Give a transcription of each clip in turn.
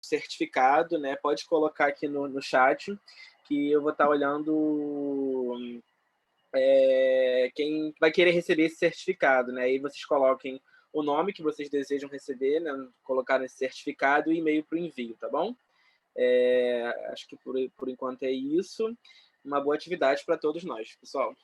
certificado, né? Pode colocar aqui no chat, que eu vou estar olhando quem vai querer receber esse certificado, né? Aí vocês coloquem o nome que vocês desejam receber, né? Colocar nesse certificado e e-mail para o envio, tá bom? Acho que por enquanto é isso. Uma boa atividade para todos nós, pessoal.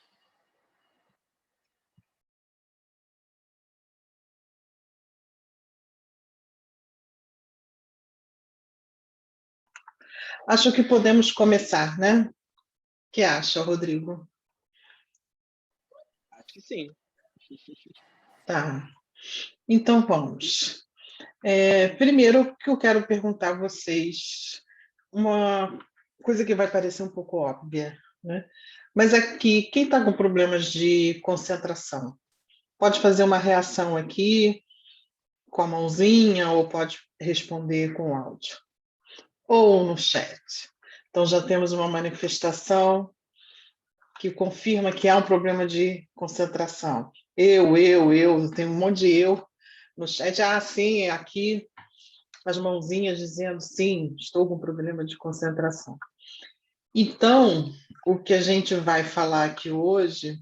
Acho que podemos começar, né? O que acha, Rodrigo? Acho que sim. Tá. Então, vamos. Primeiro, que eu quero perguntar a vocês uma coisa que vai parecer um pouco óbvia, né? Mas aqui, quem está com problemas de concentração? Pode fazer uma reação aqui com a mãozinha ou pode responder com áudio. Ou no chat. Então, já temos uma manifestação que confirma que há um problema de concentração. Tem um monte de eu no chat. Ah, sim, aqui as mãozinhas dizendo sim, estou com problema de concentração. Então, o que a gente vai falar aqui hoje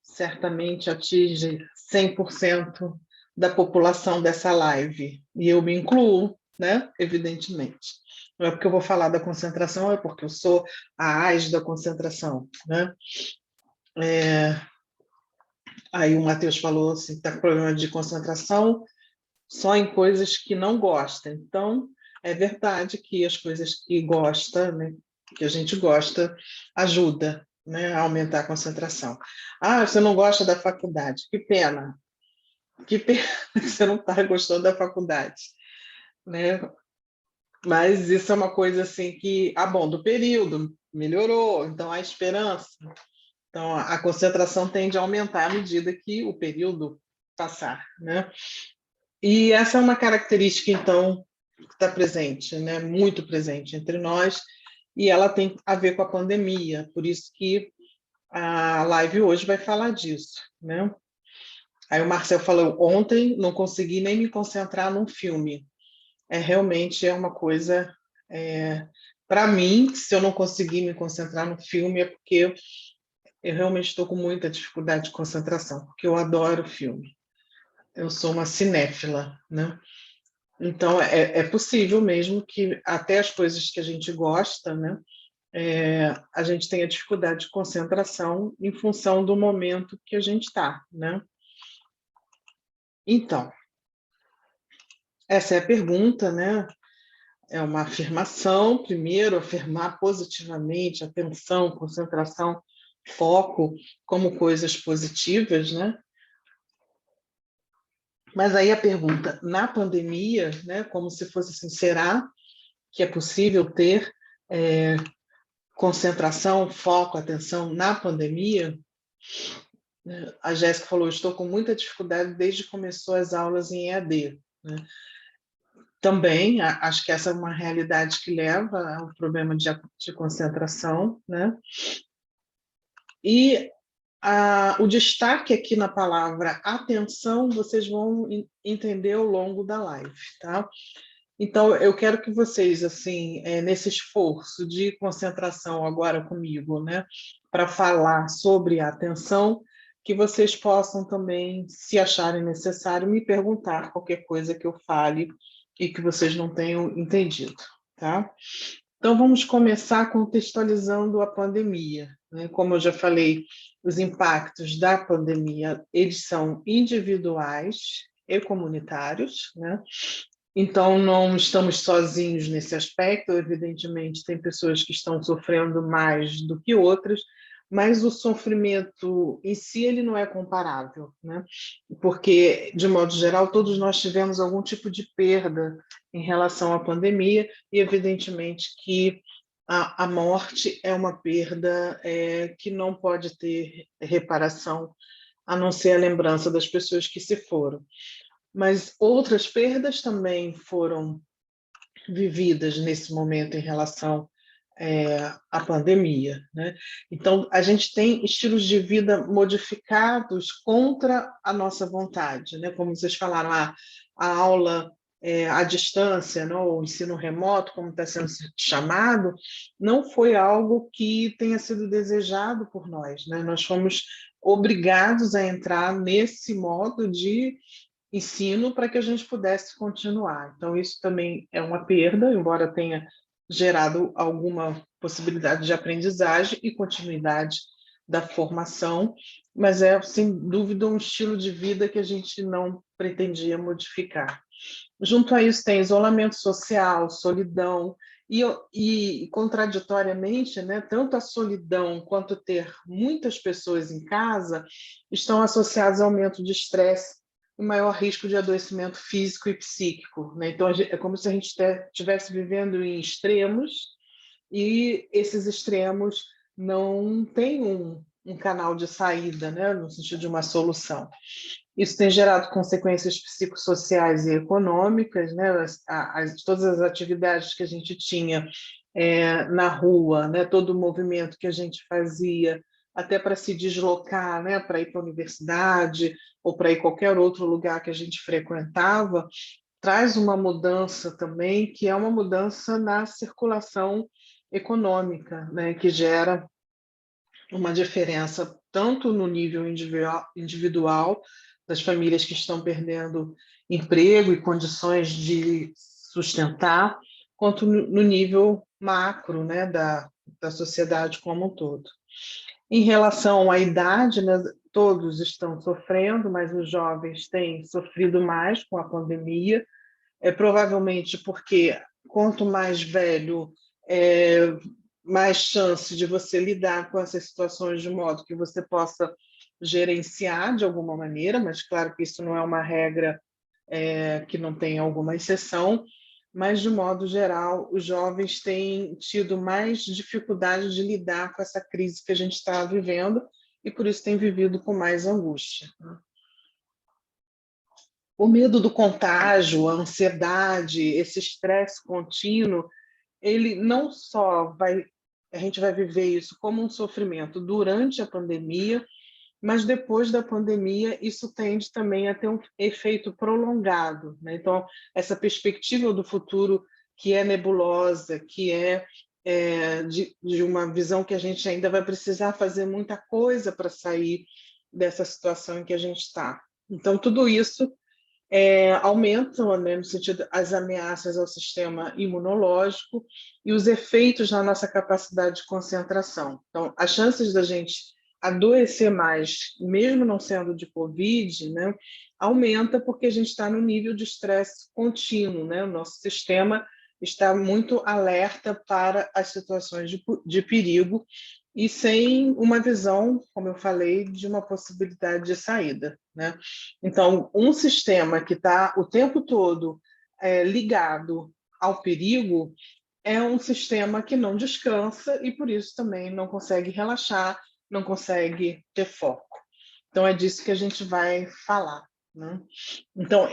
certamente atinge 100% da população dessa live. E eu me incluo, né? Evidentemente. Não é porque eu vou falar da concentração, é porque eu sou a AIS da concentração, né? Aí o Matheus falou assim, está com problema de concentração só em coisas que não gosta. Então, é verdade que as coisas que gosta, né, que a gente gosta, ajuda, né, a aumentar a concentração. Ah, você não gosta da faculdade. Que pena. Que pena que você não está gostando da faculdade, né? Mas isso é uma coisa assim que, bom, do período, melhorou, então há esperança. Então, a concentração tende a aumentar à medida que o período passar, né? E essa é uma característica, então, que está presente, né? Muito presente entre nós, e ela tem a ver com a pandemia, por isso que a live hoje vai falar disso, né? Aí o Marcel falou, ontem não consegui nem me concentrar num filme. Realmente é uma coisa, para mim, se eu não conseguir me concentrar no filme, é porque eu realmente estou com muita dificuldade de concentração, porque eu adoro filme. Eu sou uma cinéfila, né? Então, é possível mesmo que até as coisas que a gente gosta, né, a gente tenha dificuldade de concentração em função do momento que a gente está, né? Então, essa é a pergunta, né? É uma afirmação, primeiro, afirmar positivamente atenção, concentração, foco como coisas positivas, né? Mas aí a pergunta, na pandemia, né, como se fosse assim, será que é possível ter concentração, foco, atenção na pandemia? A Jéssica falou, estou com muita dificuldade desde que começou as aulas em EAD. Né? Também, acho que essa é uma realidade que leva ao problema de concentração. Né? E o destaque aqui na palavra atenção, vocês vão entender ao longo da live. Tá? Então, eu quero que vocês, assim, nesse esforço de concentração agora comigo, né, para falar sobre a atenção, que vocês possam também, se acharem necessário, me perguntar qualquer coisa que eu fale e que vocês não tenham entendido, tá? Então, vamos começar contextualizando a pandemia. Né? Como eu já falei, os impactos da pandemia, eles são individuais e comunitários, né? Então, não estamos sozinhos nesse aspecto, evidentemente, tem pessoas que estão sofrendo mais do que outras, mas o sofrimento em si ele não é comparável, né? Porque, de modo geral, todos nós tivemos algum tipo de perda em relação à pandemia, e evidentemente que a morte é uma perda que não pode ter reparação, a não ser a lembrança das pessoas que se foram. Mas outras perdas também foram vividas nesse momento em relação à pandemia. Né? Então, a gente tem estilos de vida modificados contra a nossa vontade. Né? Como vocês falaram, a aula à distância, não, o ensino remoto, como está sendo chamado, não foi algo que tenha sido desejado por nós, né? Nós fomos obrigados a entrar nesse modo de ensino para que a gente pudesse continuar. Então, isso também é uma perda, embora tenha gerado alguma possibilidade de aprendizagem e continuidade da formação, mas é, sem dúvida, um estilo de vida que a gente não pretendia modificar. Junto a isso, tem isolamento social, solidão, e contraditoriamente, né, tanto a solidão quanto ter muitas pessoas em casa estão associados ao aumento de estresse e maior risco de adoecimento físico e psíquico. Né? Então, é como se a gente estivesse vivendo em extremos, e esses extremos não têm um canal de saída, né, no sentido de uma solução. Isso tem gerado consequências psicossociais e econômicas, né? Todas as atividades que a gente tinha na rua, né? Todo o movimento que a gente fazia, até para se deslocar, né? Para ir para a universidade ou para ir qualquer outro lugar que a gente frequentava, traz uma mudança também, que é uma mudança na circulação econômica, né? Que gera uma diferença tanto no nível individual das famílias que estão perdendo emprego e condições de sustentar, quanto no nível macro, né, da sociedade como um todo. Em relação à idade, né, todos estão sofrendo, mas os jovens têm sofrido mais com a pandemia, provavelmente porque quanto mais velho, mais chance de você lidar com essas situações de modo que você possa gerenciar de alguma maneira, mas claro que isso não é uma regra, que não tem alguma exceção, mas de modo geral os jovens têm tido mais dificuldade de lidar com essa crise que a gente está vivendo e por isso têm vivido com mais angústia. O medo do contágio, a ansiedade, esse estresse contínuo, ele não só a gente vai viver isso como um sofrimento durante a pandemia, mas depois da pandemia isso tende também a ter um efeito prolongado, né? Então, essa perspectiva do futuro que é nebulosa, que de uma visão que a gente ainda vai precisar fazer muita coisa para sair dessa situação em que a gente está. Então, tudo isso aumentam, né, no sentido as ameaças ao sistema imunológico e os efeitos na nossa capacidade de concentração. Então, as chances da gente adoecer mais, mesmo não sendo de Covid, né, aumenta porque a gente está no nível de estresse contínuo, né? O nosso sistema está muito alerta para as situações de perigo e sem uma visão, como eu falei, de uma possibilidade de saída, né? Então, um sistema que está o tempo todo ligado ao perigo é um sistema que não descansa e, por isso, também não consegue relaxar, não consegue ter foco. Então, é disso que a gente vai falar, né? Então,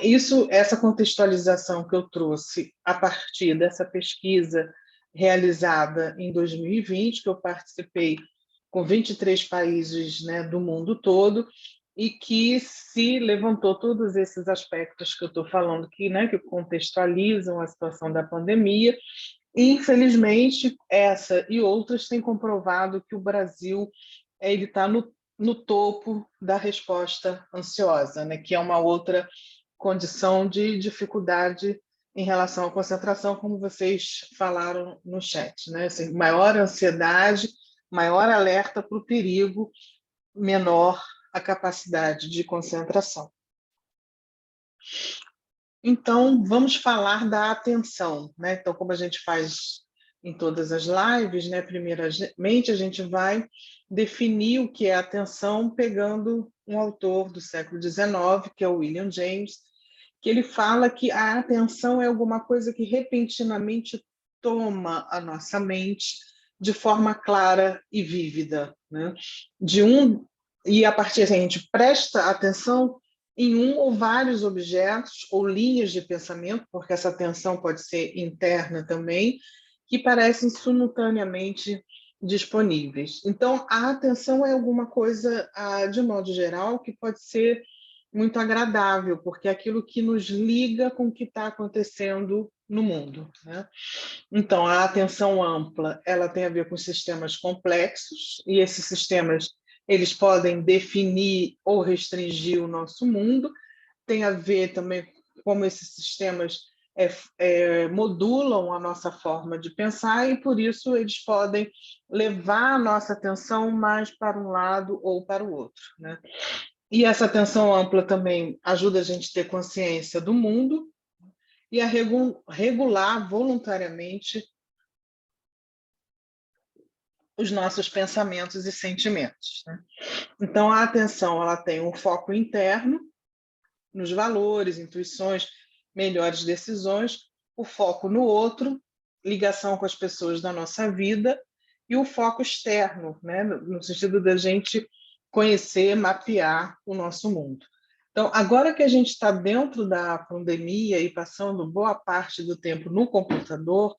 essa contextualização que eu trouxe a partir dessa pesquisa realizada em 2020, que eu participei com 23 países, né, do mundo todo, e que se levantou todos esses aspectos que eu estou falando aqui, né, que contextualizam a situação da pandemia. E, infelizmente, essa e outras têm comprovado que o Brasil ele está no topo da resposta ansiosa, né, que é uma outra condição de dificuldade em relação à concentração, como vocês falaram no chat, né? Assim, maior ansiedade, maior alerta para o perigo, menor a capacidade de concentração. Então, vamos falar da atenção, né? Então, como a gente faz em todas as lives, né? Primeiramente, a gente vai definir o que é atenção pegando um autor do século XIX, que é o William James, que ele fala que a atenção é alguma coisa que repentinamente toma a nossa mente de forma clara e vívida, né? E a partir daí a gente presta atenção em um ou vários objetos ou linhas de pensamento, porque essa atenção pode ser interna também, que parecem simultaneamente disponíveis. Então, a atenção é alguma coisa, de modo geral, que pode ser muito agradável, porque é aquilo que nos liga com o que está acontecendo no mundo, né? Então, a atenção ampla, ela tem a ver com sistemas complexos, e esses sistemas, eles podem definir ou restringir o nosso mundo, tem a ver também como esses sistemas modulam a nossa forma de pensar, e por isso eles podem levar a nossa atenção mais para um lado ou para o outro, né? E essa atenção ampla também ajuda a gente a ter consciência do mundo e a regular voluntariamente os nossos pensamentos e sentimentos, né? Então, a atenção, ela tem um foco interno nos valores, intuições, melhores decisões, o foco no outro, ligação com as pessoas da nossa vida, e o foco externo, né? No sentido da gente conhecer, mapear o nosso mundo. Então, agora que a gente está dentro da pandemia e passando boa parte do tempo no computador,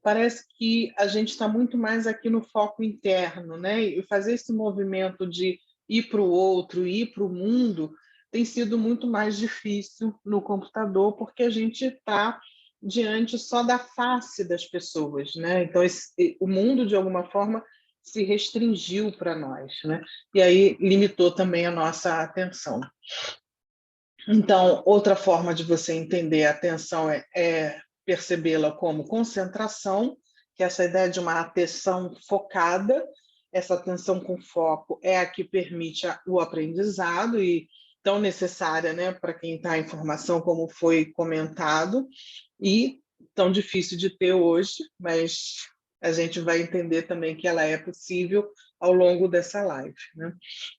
parece que a gente está muito mais aqui no foco interno, né? E fazer esse movimento de ir para o outro, ir para o mundo, tem sido muito mais difícil no computador, porque a gente está diante só da face das pessoas, né? Então, o mundo, de alguma forma, se restringiu para nós, né? E aí limitou também a nossa atenção. Então, outra forma de você entender a atenção é percebê-la como concentração, que é essa ideia de uma atenção focada. Essa atenção com foco é a que permite o aprendizado e tão necessária, né, para quem está em formação, como foi comentado, e tão difícil de ter hoje, mas a gente vai entender também que ela é possível ao longo dessa live, né?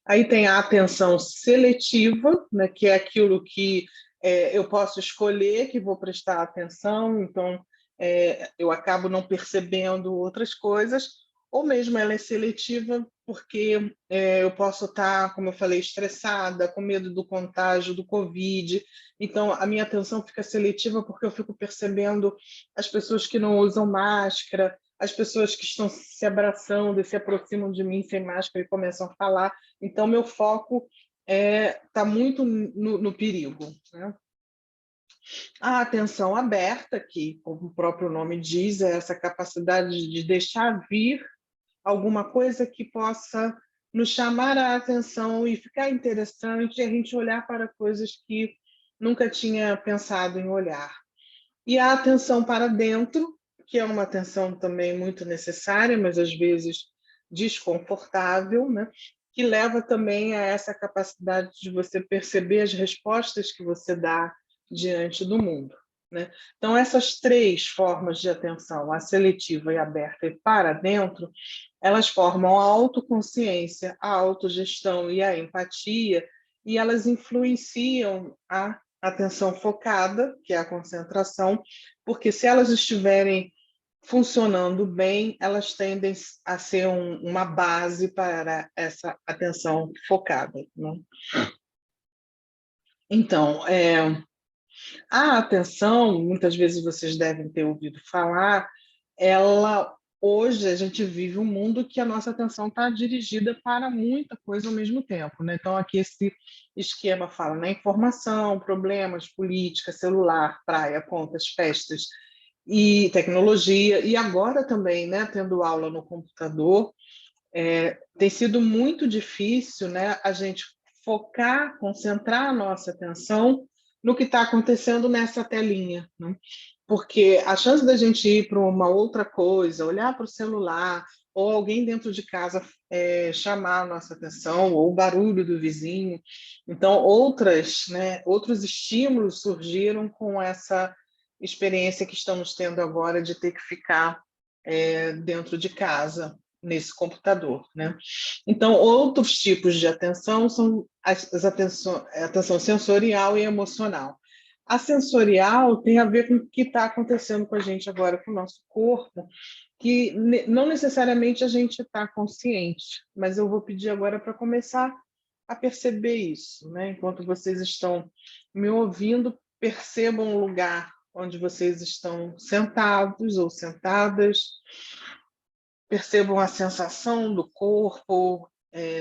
Aí tem a atenção seletiva, né, que é aquilo que eu posso escolher que vou prestar atenção, então eu acabo não percebendo outras coisas, ou mesmo ela é seletiva porque eu posso estar, como eu falei, estressada, com medo do contágio, do Covid, então a minha atenção fica seletiva porque eu fico percebendo as pessoas que não usam máscara, as pessoas que estão se abraçando e se aproximam de mim sem máscara e começam a falar. Então, meu foco está muito no perigo, né? A atenção aberta, que, como o próprio nome diz, é essa capacidade de deixar vir alguma coisa que possa nos chamar a atenção e ficar interessante, e a gente olhar para coisas que nunca tinha pensado em olhar. E a atenção para dentro, que é uma atenção também muito necessária, mas às vezes desconfortável, né? Que leva também a essa capacidade de você perceber as respostas que você dá diante do mundo, né? Então, essas três formas de atenção, a seletiva e a aberta e para dentro, elas formam a autoconsciência, a autogestão e a empatia, e elas influenciam a atenção focada, que é a concentração, porque se elas estiverem funcionando bem, elas tendem a ser uma base para essa atenção focada, né? Então, a atenção, muitas vezes vocês devem ter ouvido falar, ela hoje a gente vive um mundo que a nossa atenção está dirigida para muita coisa ao mesmo tempo, né? Então aqui esse esquema fala, né? Informação, problemas, política, celular, praia, contas, festas e tecnologia, e agora também, né? Tendo aula no computador, tem sido muito difícil, né? A gente focar, concentrar a nossa atenção no que está acontecendo nessa telinha, né? Porque a chance da gente ir para uma outra coisa, olhar para o celular, ou alguém dentro de casa chamar a nossa atenção, ou o barulho do vizinho. Então, outros estímulos surgiram com essa experiência que estamos tendo agora de ter que ficar dentro de casa, nesse computador, né? Então, outros tipos de atenção são a atenção sensorial e emocional. A sensorial tem a ver com o que está acontecendo com a gente agora, com o nosso corpo, que não necessariamente a gente está consciente, mas eu vou pedir agora para começar a perceber isso, né? Enquanto vocês estão me ouvindo, percebam o lugar onde vocês estão sentados ou sentadas, percebam a sensação do corpo,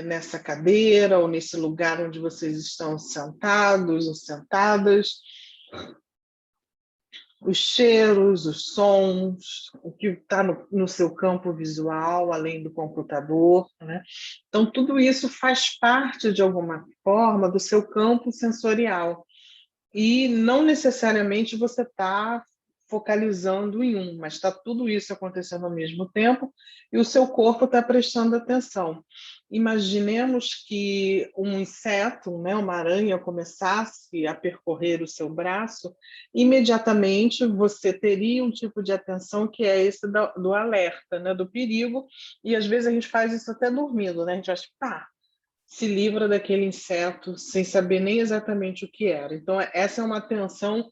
nessa cadeira ou nesse lugar onde vocês estão sentados ou sentadas, os cheiros, os sons, o que está no seu campo visual, além do computador, né? Então, tudo isso faz parte, de alguma forma, do seu campo sensorial. E não necessariamente você está focalizando em um, mas está tudo isso acontecendo ao mesmo tempo e o seu corpo está prestando atenção. Imaginemos que um inseto, né, uma aranha, começasse a percorrer o seu braço, imediatamente você teria um tipo de atenção que é esse do alerta, né, do perigo, e às vezes a gente faz isso até dormindo, né? A gente acha, pá, se livra daquele inseto sem saber nem exatamente o que era. Então, essa é uma atenção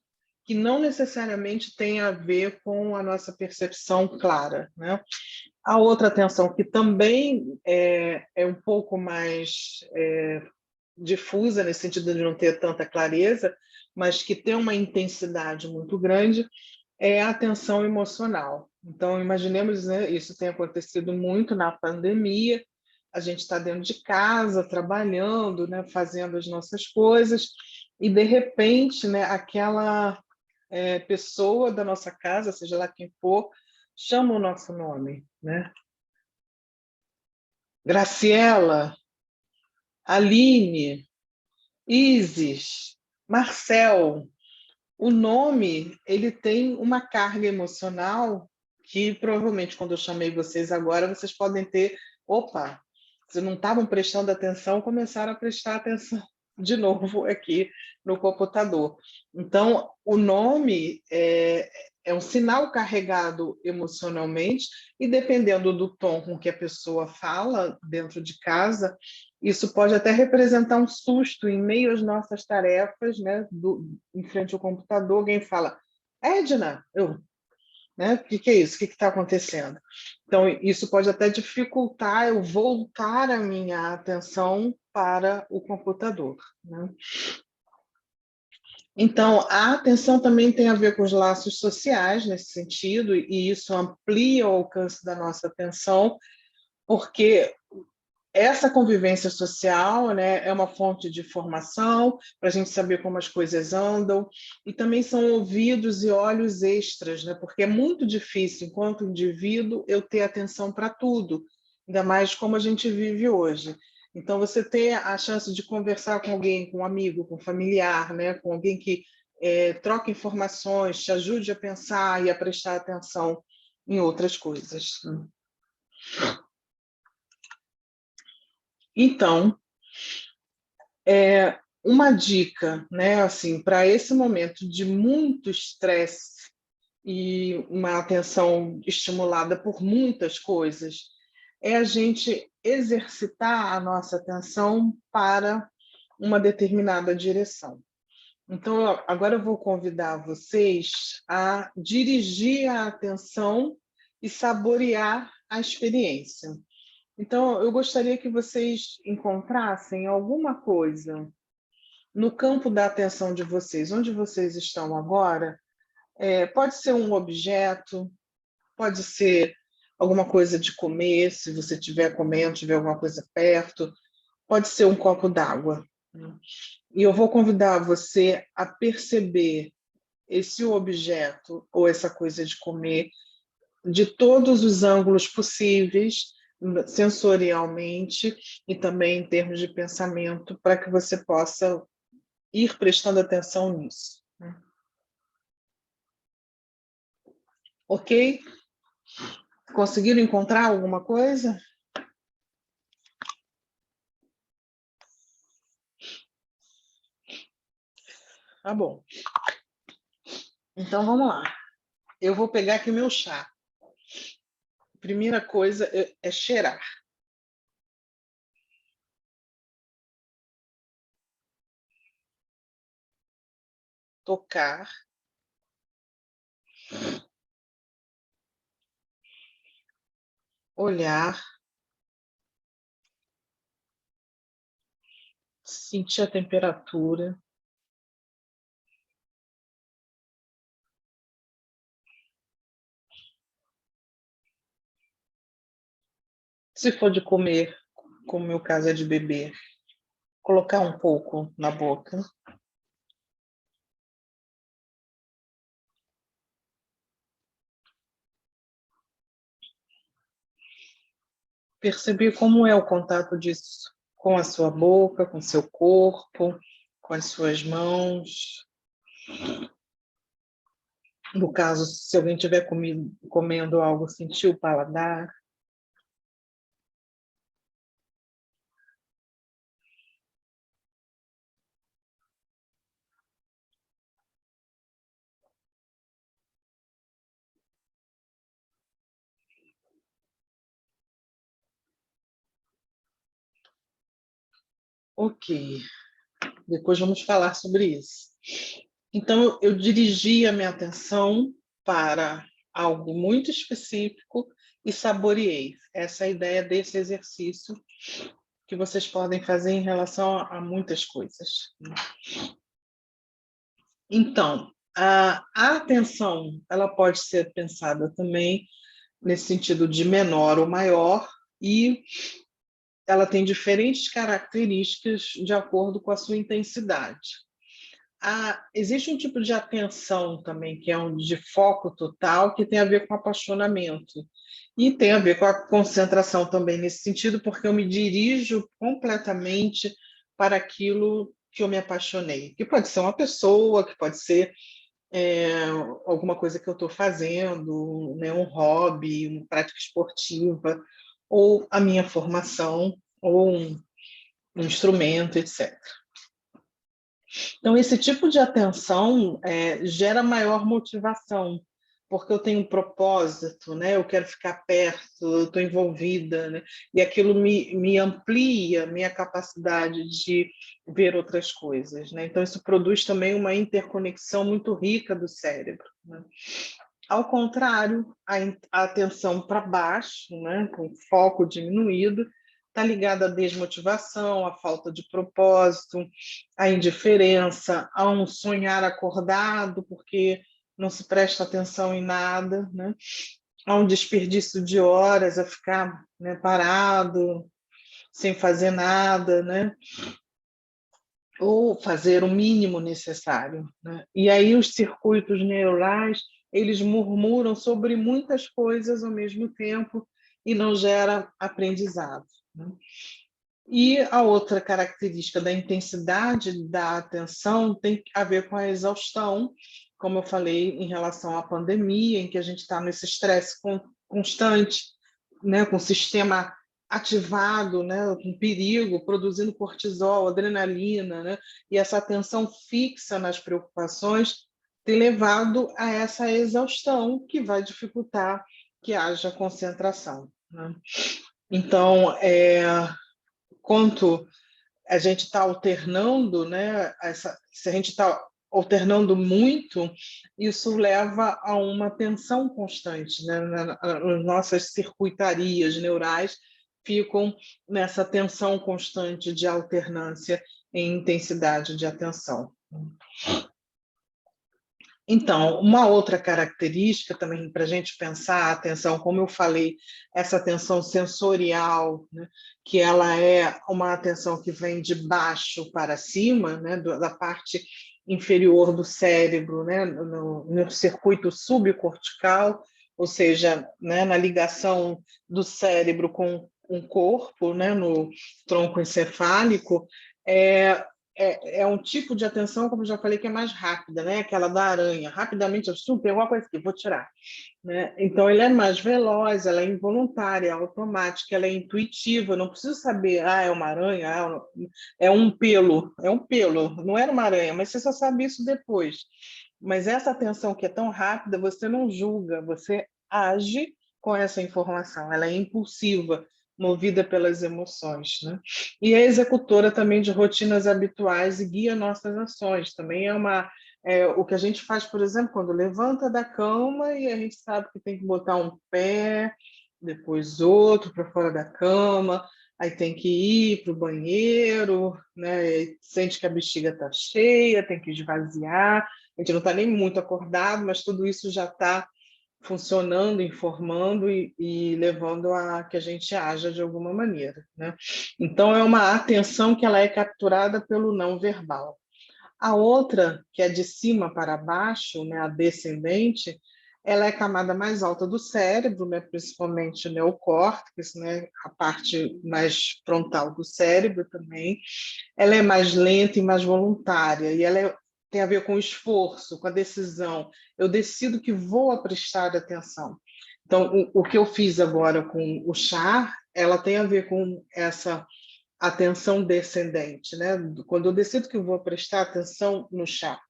que não necessariamente tem a ver com a nossa percepção clara, né? A outra atenção que também é um pouco mais difusa, nesse sentido de não ter tanta clareza, mas que tem uma intensidade muito grande, é a atenção emocional. Então, imaginemos, né, isso tem acontecido muito na pandemia, a gente está dentro de casa, trabalhando, né, fazendo as nossas coisas, e de repente, né, aquela pessoa da nossa casa, seja lá quem for, chama o nosso nome, né? Graciela, Aline, Isis, Marcel. O nome, ele tem uma carga emocional que provavelmente quando eu chamei vocês agora, vocês podem ter, opa, se não estavam prestando atenção, começaram a prestar atenção de novo aqui no computador. Então, o nome é um sinal carregado emocionalmente e dependendo do tom com que a pessoa fala dentro de casa, isso pode até representar um susto em meio às nossas tarefas, né, em frente ao computador, alguém fala, Edna, né, o que é isso? O que está acontecendo? Então, isso pode até dificultar eu voltar a minha atenção para o computador, né? Então, a atenção também tem a ver com os laços sociais nesse sentido, e isso amplia o alcance da nossa atenção, porque essa convivência social, né, é uma fonte de informação para a gente saber como as coisas andam, e também são ouvidos e olhos extras, né, porque é muito difícil, enquanto indivíduo, eu ter atenção para tudo, ainda mais como a gente vive hoje. Então, você ter a chance de conversar com alguém, com um amigo, com um familiar, né, com alguém que troca informações, te ajude a pensar e a prestar atenção em outras coisas. Então, uma dica, né, assim, para esse momento de muito estresse e uma atenção estimulada por muitas coisas, é a gente exercitar a nossa atenção para uma determinada direção. Então, agora eu vou convidar vocês a dirigir a atenção e saborear a experiência. Então, eu gostaria que vocês encontrassem alguma coisa no campo da atenção de vocês, onde vocês estão agora. Pode ser um objeto, pode ser alguma coisa de comer, se você estiver comendo, tiver alguma coisa perto, pode ser um copo d'água. E eu vou convidar você a perceber esse objeto ou essa coisa de comer de todos os ângulos possíveis, sensorialmente e também em termos de pensamento, para que você possa ir prestando atenção nisso. Ok? Conseguiram encontrar alguma coisa? Tá bom. Então vamos lá. Eu vou pegar aqui meu chá. Primeira coisa é cheirar. Tocar. Olhar. Sentir a temperatura. Se for de comer, como o meu caso é de bebê, colocar um pouco na boca. Perceber como é o contato disso com a sua boca, com o seu corpo, com as suas mãos. No caso, se alguém estiver comendo algo, sentir o paladar. Ok, depois vamos falar sobre isso. Então, eu dirigi a minha atenção para algo muito específico e saboreei. Essa é a ideia desse exercício que vocês podem fazer em relação a muitas coisas. Então, a atenção, ela pode ser pensada também nesse sentido de menor ou maior, e ela tem diferentes características de acordo com a sua intensidade. Existe um tipo de atenção também, que é um de foco total, que tem a ver com apaixonamento. E tem a ver com a concentração também nesse sentido, porque eu me dirijo completamente para aquilo que eu me apaixonei. Que pode ser uma pessoa, que pode ser alguma coisa que eu estou fazendo, né, um hobby, uma prática esportiva, ou a minha formação, ou um instrumento, etc. Então, esse tipo de atenção gera maior motivação, porque eu tenho um propósito, né? Eu quero ficar perto, eu estou envolvida, né? E aquilo me amplia minha capacidade de ver outras coisas, né? Então, isso produz também uma interconexão muito rica do cérebro, né? Ao contrário, a atenção para baixo, né? Com foco diminuído, está ligada à desmotivação, à falta de propósito, à indiferença, a um sonhar acordado, porque não se presta atenção em nada, né? A um desperdício de horas, a ficar, né, parado, sem fazer nada, né? Ou fazer o mínimo necessário, né? E aí os circuitos neurais, eles murmuram sobre muitas coisas ao mesmo tempo e não gera aprendizado, né? E a outra característica da intensidade da atenção tem a ver com a exaustão, como eu falei em relação à pandemia, em que a gente está nesse estresse constante, né, com o sistema ativado, né, com perigo, produzindo cortisol, adrenalina, né, e essa atenção fixa nas preocupações tem levado a essa exaustão que vai dificultar que haja concentração, né? Então, quanto a gente está alternando, né? Se a gente está alternando muito, isso leva a uma tensão constante, né? As nossas circuitarias neurais ficam nessa tensão constante de alternância em intensidade de atenção. Então, uma outra característica também para a gente pensar a atenção, como eu falei, essa atenção sensorial, né, que ela é uma atenção que vem de baixo para cima, né, da parte inferior do cérebro, né, no circuito subcortical, ou seja, né, na ligação do cérebro com o corpo, né, no tronco encefálico, é um tipo de atenção, como eu já falei, que é mais rápida, né? Aquela da aranha. Rapidamente, eu tem alguma coisa aqui, vou tirar. Né? Então, ele é mais veloz, ela é involuntária, é automática, ela é intuitiva. Eu não preciso saber, é uma aranha, é um pelo. É um pelo, não era uma aranha, mas você só sabe isso depois. Mas essa atenção que é tão rápida, você não julga, você age com essa informação. Ela é impulsiva, movida pelas emoções, né? E é executora também de rotinas habituais e guia nossas ações. Também o que a gente faz, por exemplo, quando levanta da cama e a gente sabe que tem que botar um pé, depois outro para fora da cama, aí tem que ir para o banheiro, né? Sente que a bexiga está cheia, tem que esvaziar. A gente não está nem muito acordado, mas tudo isso já está funcionando, informando e levando a que a gente haja de alguma maneira, né? Então, é uma atenção que ela é capturada pelo não verbal. A outra, que é de cima para baixo, né, a descendente, ela é a camada mais alta do cérebro, né, principalmente o neocórtex, né, a parte mais frontal do cérebro também. Ela é mais lenta e mais voluntária, e tem a ver com o esforço, com a decisão. Eu decido que vou prestar atenção. Então, o que eu fiz agora com o chá, ela tem a ver com essa atenção descendente, né? Quando eu decido que eu vou prestar atenção no chá.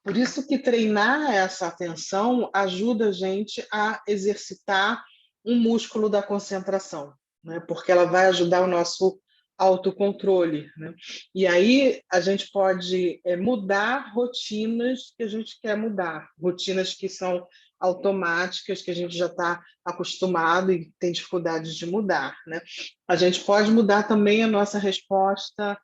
Por isso que treinar essa atenção ajuda a gente a exercitar um músculo da concentração, né? Porque ela vai ajudar o nosso autocontrole, né? E aí a gente pode mudar rotinas que a gente quer mudar, rotinas que são automáticas, que a gente já está acostumado e tem dificuldades de mudar, né? A gente pode mudar também a nossa resposta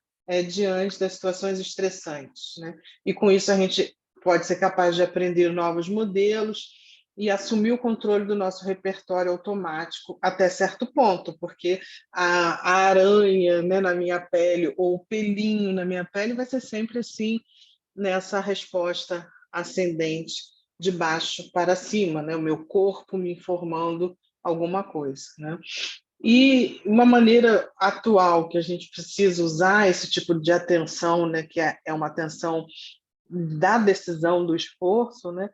diante das situações estressantes, né? E com isso a gente pode ser capaz de aprender novos modelos e assumir o controle do nosso repertório automático até certo ponto, porque a aranha, né, na minha pele ou o pelinho na minha pele vai ser sempre assim, nessa resposta ascendente de baixo para cima, né? O meu corpo me informando alguma coisa, né? E uma maneira atual que a gente precisa usar esse tipo de atenção, né, que é uma atenção da decisão, do esforço, né,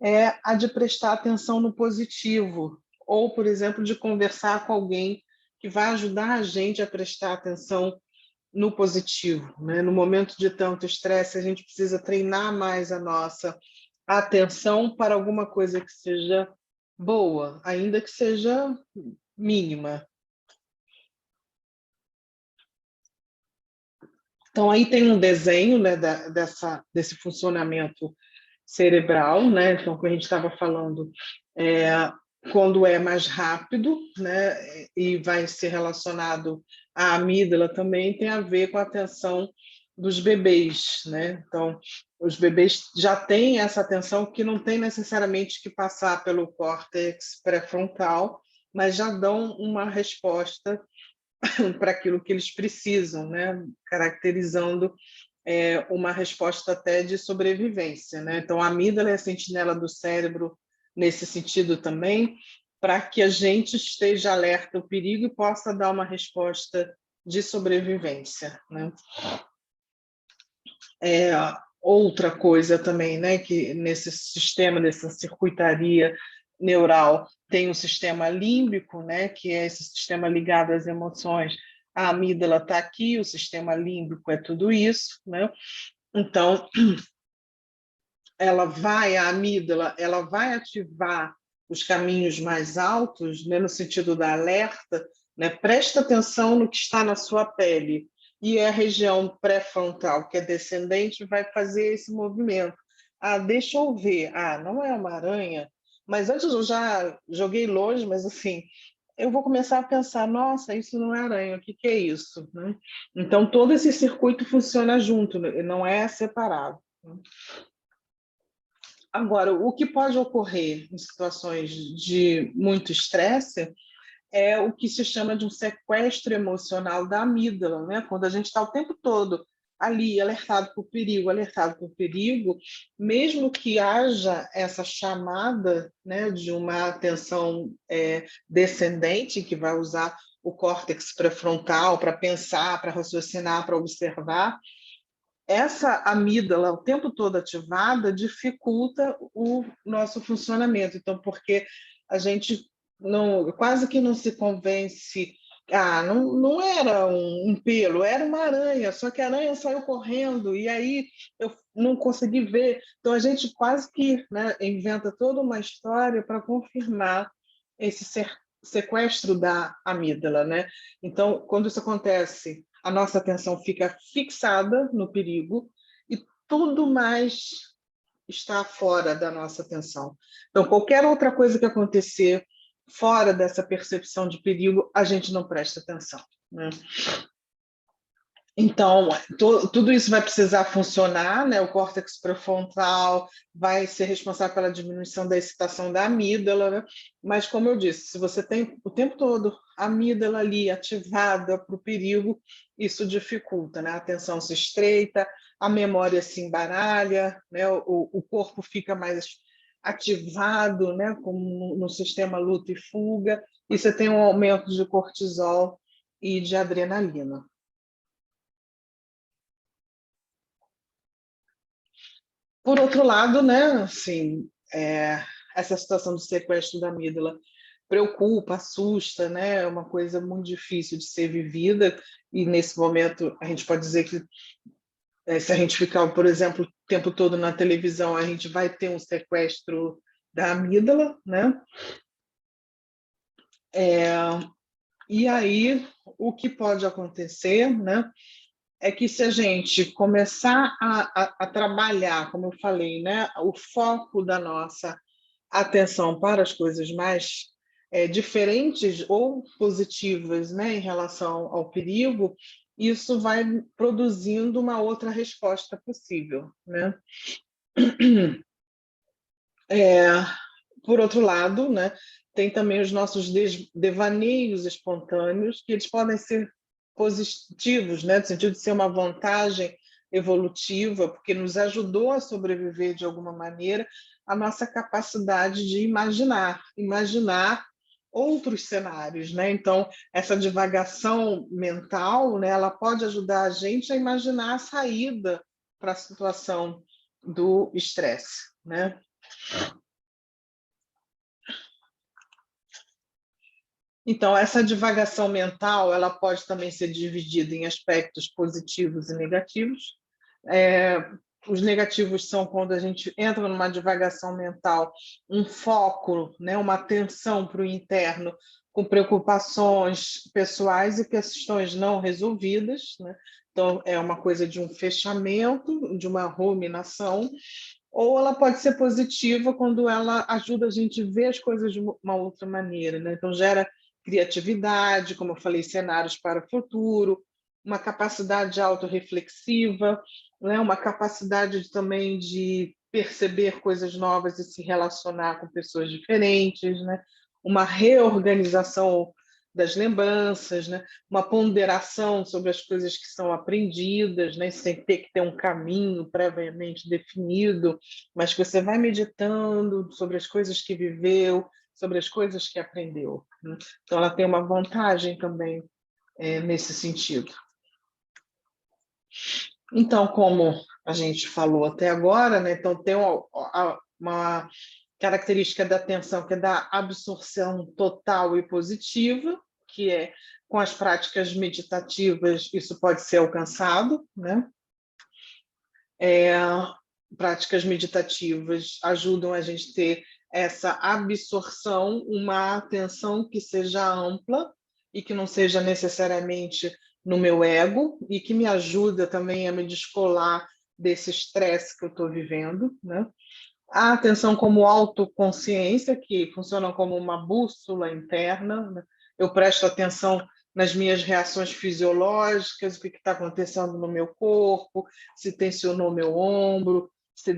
é a de prestar atenção no positivo, ou, por exemplo, de conversar com alguém que vai ajudar a gente a prestar atenção no positivo, né? No momento de tanto estresse, a gente precisa treinar mais a nossa atenção para alguma coisa que seja boa, ainda que seja mínima. Então, aí tem um desenho, né, desse funcionamento cerebral, né? Então, como a gente estava falando, quando é mais rápido, né, e vai ser relacionado à amígdala também, tem a ver com a atenção dos bebês, né? Então, os bebês já têm essa atenção que não tem necessariamente que passar pelo córtex pré-frontal, mas já dão uma resposta para aquilo que eles precisam, né? Caracterizando uma resposta até de sobrevivência, né? Então, a amígdala é a sentinela do cérebro nesse sentido também, para que a gente esteja alerta ao perigo e possa dar uma resposta de sobrevivência, né? Outra coisa também, né, que nesse sistema, dessa circuitaria neural, tem um sistema límbico, né, que é esse sistema ligado às emoções. A amígdala está aqui, o sistema límbico é tudo isso, né? Então, a amígdala, ela vai ativar os caminhos mais altos, né, no sentido da alerta, né? Presta atenção no que está na sua pele. E a região pré-frontal, que é descendente, vai fazer esse movimento. Ah, deixa eu ver. Ah, não é uma aranha, mas antes eu já joguei longe, mas assim, eu vou começar a pensar, nossa, isso não é aranha, o que é isso? Né? Então, todo esse circuito funciona junto, não é separado. Né? Agora, o que pode ocorrer em situações de muito estresse é o que se chama de um sequestro emocional da amígdala, né? Quando a gente está o tempo todo ali, alertado por perigo, mesmo que haja essa chamada, né, de uma atenção descendente, que vai usar o córtex pré-frontal para pensar, para raciocinar, para observar, essa amígdala o tempo todo ativada dificulta o nosso funcionamento. Então, porque a gente quase que não se convence, não era um pelo, era uma aranha, só que a aranha saiu correndo e aí eu não consegui ver. Então, a gente quase que, né, inventa toda uma história para confirmar esse sequestro da amígdala, né? Então, quando isso acontece, a nossa atenção fica fixada no perigo e tudo mais está fora da nossa atenção. Então, qualquer outra coisa que acontecer fora dessa percepção de perigo, a gente não presta atenção, né? Então, tudo isso vai precisar funcionar, né? O córtex pré-frontal vai ser responsável pela diminuição da excitação da amígdala, né? Mas, como eu disse, se você tem o tempo todo a amígdala ali ativada para o perigo, isso dificulta, né? A atenção se estreita, a memória se embaralha, né? O corpo fica mais ativado, né? Como no sistema luta e fuga, e você tem um aumento de cortisol e de adrenalina. Por outro lado, né, assim, essa situação do sequestro da amígdala preocupa, assusta, né, é uma coisa muito difícil de ser vivida, e nesse momento a gente pode dizer que se a gente ficar, por exemplo, o tempo todo na televisão, a gente vai ter um sequestro da amígdala, né? E aí, o que pode acontecer, né, é que se a gente começar a trabalhar, como eu falei, né, o foco da nossa atenção para as coisas mais diferentes ou positivas, né, em relação ao perigo, isso vai produzindo uma outra resposta possível, né? Por outro lado, né, tem também os nossos devaneios espontâneos, que eles podem ser positivos, né, no sentido de ser uma vantagem evolutiva, porque nos ajudou a sobreviver de alguma maneira, a nossa capacidade de imaginar outros cenários, né? Então, essa divagação mental, né, ela pode ajudar a gente a imaginar a saída para a situação do estresse, né? Então, essa divagação mental, ela pode também ser dividida em aspectos positivos e negativos. É, os negativos são quando a gente entra numa divagação mental, um foco, né, uma atenção para o interno, com preocupações pessoais e questões não resolvidas, né? Então, é uma coisa de um fechamento, de uma ruminação, ou ela pode ser positiva quando ela ajuda a gente a ver as coisas de uma outra maneira, né? Então, gera criatividade, como eu falei, cenários para o futuro, uma capacidade autorreflexiva, né? Uma capacidade também de perceber coisas novas e se relacionar com pessoas diferentes, né? Uma reorganização das lembranças, né? Uma ponderação sobre as coisas que são aprendidas, né? Sem ter que ter um caminho previamente definido, mas que você vai meditando sobre as coisas que viveu, sobre as coisas que aprendeu, né? Então, ela tem uma vantagem também nesse sentido. Então, como a gente falou até agora, né? Então tem uma característica da atenção que é da absorção total e positiva, que é com as práticas meditativas isso pode ser alcançado, né? Práticas meditativas ajudam a gente a ter essa absorção, uma atenção que seja ampla e que não seja necessariamente no meu ego e que me ajuda também a me descolar desse estresse que eu estou vivendo, né? A atenção como autoconsciência, que funciona como uma bússola interna, né? Eu presto atenção nas minhas reações fisiológicas, o que está acontecendo no meu corpo, se tensionou meu ombro, se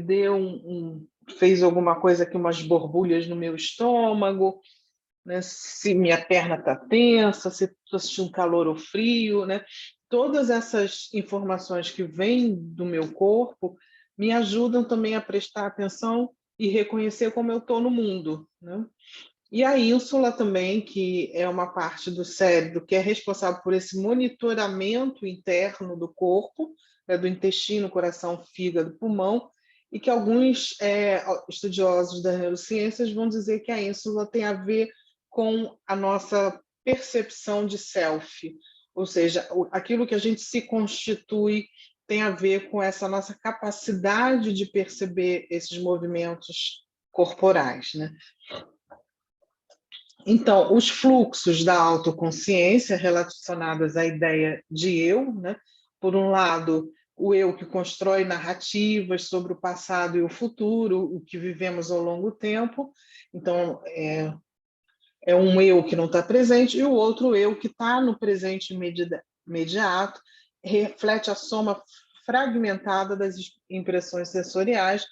fez alguma coisa aqui, umas borbulhas no meu estômago, né? Se minha perna está tensa, se estou sentindo calor ou frio, né? Todas essas informações que vêm do meu corpo me ajudam também a prestar atenção e reconhecer como eu estou no mundo, né? E a ínsula também, que é uma parte do cérebro que é responsável por esse monitoramento interno do corpo, né, do intestino, coração, fígado, pulmão, e que alguns estudiosos das neurociências vão dizer que a ínsula tem a ver com a nossa percepção de self, ou seja, aquilo que a gente se constitui tem a ver com essa nossa capacidade de perceber esses movimentos corporais, né? Então, os fluxos da autoconsciência relacionados à ideia de eu, né? Por um lado, o eu que constrói narrativas sobre o passado e o futuro, o que vivemos ao longo do tempo. Então, é um eu que não está presente e o outro eu que está no presente imediato, reflete a soma fragmentada das impressões sensoriais,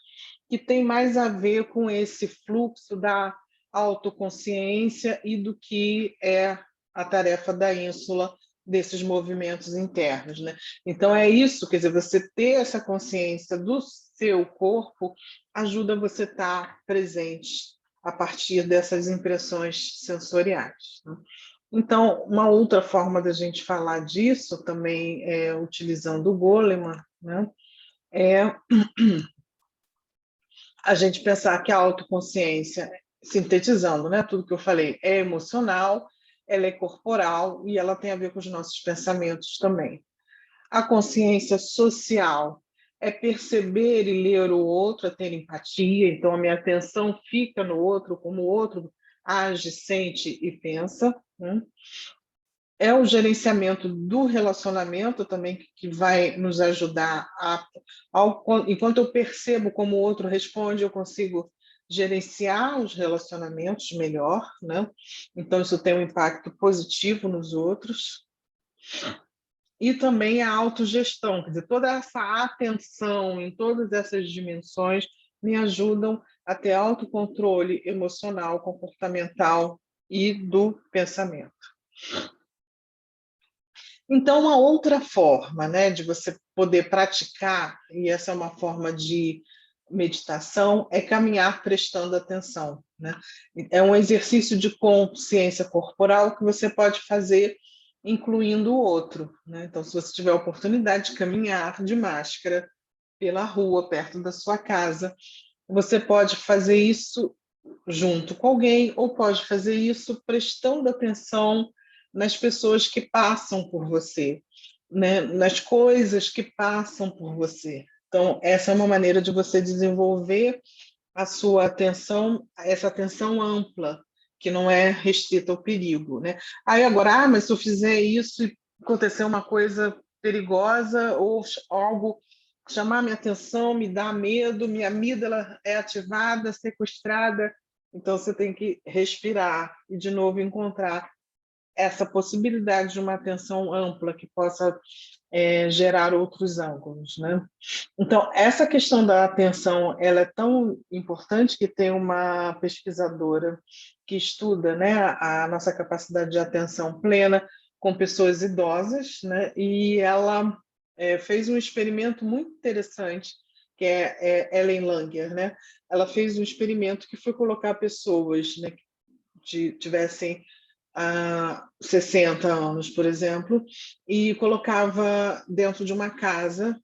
que tem mais a ver com esse fluxo da autoconsciência e do que é a tarefa da ínsula desses movimentos internos, né? Então é isso, quer dizer, você ter essa consciência do seu corpo ajuda você a estar presente a partir dessas impressões sensoriais, né? Então, uma outra forma da gente falar disso, também utilizando o Goleman, né, é a gente pensar que a autoconsciência, sintetizando, né, tudo que eu falei, é emocional, ela é corporal e ela tem a ver com os nossos pensamentos também. A consciência social é perceber e ler o outro, é ter empatia, então a minha atenção fica no outro, como o outro age, sente e pensa, né? É o gerenciamento do relacionamento também que vai nos ajudar enquanto eu percebo como o outro responde, eu consigo gerenciar os relacionamentos melhor, né? Então isso tem um impacto positivo nos outros. E também a autogestão, quer dizer, toda essa atenção em todas essas dimensões me ajudam a ter autocontrole emocional, comportamental e do pensamento. Então, uma outra forma, né, de você poder praticar, e essa é uma forma de meditação, é caminhar prestando atenção, né? É um exercício de consciência corporal que você pode fazer incluindo o outro, né? Então, se você tiver a oportunidade de caminhar de máscara pela rua, perto da sua casa, você pode fazer isso junto com alguém ou pode fazer isso prestando atenção nas pessoas que passam por você, né? Nas coisas que passam por você. Então, essa é uma maneira de você desenvolver a sua atenção, essa atenção ampla, que não é restrita ao perigo, né? Aí agora, mas se eu fizer isso e acontecer uma coisa perigosa ou algo chamar minha atenção, me dá medo, minha amígdala é ativada, sequestrada, então você tem que respirar e de novo encontrar essa possibilidade de uma atenção ampla que possa gerar outros ângulos, né? Então, essa questão da atenção, ela é tão importante que tem uma pesquisadora que estuda, né, a nossa capacidade de atenção plena com pessoas idosas, né? E ela fez um experimento muito interessante, que é Ellen Langer, né? Ela fez um experimento que foi colocar pessoas, né, que tivessem 60 anos, por exemplo, e colocava dentro de uma casa,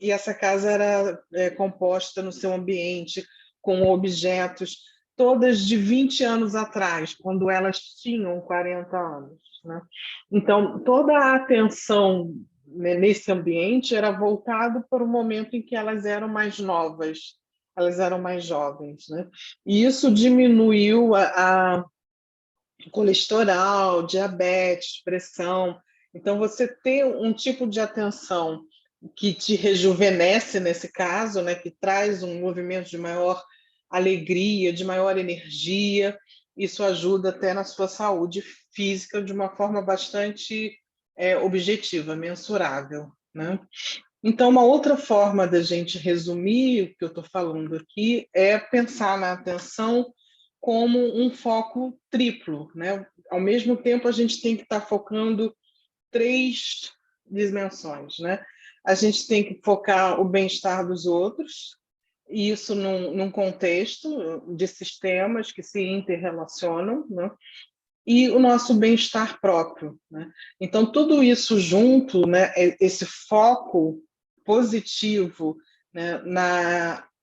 e essa casa era composta no seu ambiente com objetos todas de 20 anos atrás, quando elas tinham 40 anos, né? Então, toda a atenção, né, nesse ambiente era voltado para o momento em que elas eram mais novas, elas eram mais jovens, né? E isso diminuiu a colesterol, diabetes, pressão. Então, você ter um tipo de atenção que te rejuvenesce nesse caso, né, que traz um movimento de maior alegria, de maior energia, isso ajuda até na sua saúde física de uma forma bastante objetiva, mensurável, né? Então, uma outra forma da gente resumir o que eu estou falando aqui é pensar na atenção como um foco triplo, né? Ao mesmo tempo, a gente tem que estar focando 3 dimensões, né? A gente tem que focar o bem-estar dos outros, e isso num contexto de sistemas que se interrelacionam, né? E o nosso bem-estar próprio, né? Então, tudo isso junto, né, esse foco positivo, né,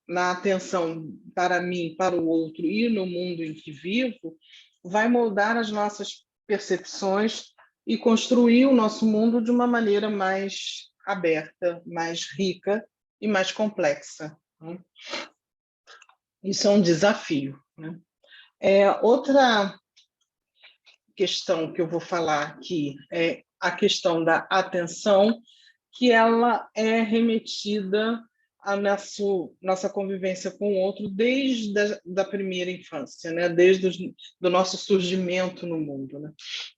na atenção para mim, para o outro e no mundo em que vivo, vai moldar as nossas percepções e construir o nosso mundo de uma maneira mais aberta, mais rica e mais complexa, né? Isso é um desafio, né? Outra questão que eu vou falar aqui é a questão da atenção, que ela é remetida a nossa convivência com o outro desde da primeira infância, né? Desde do nosso surgimento no mundo, né?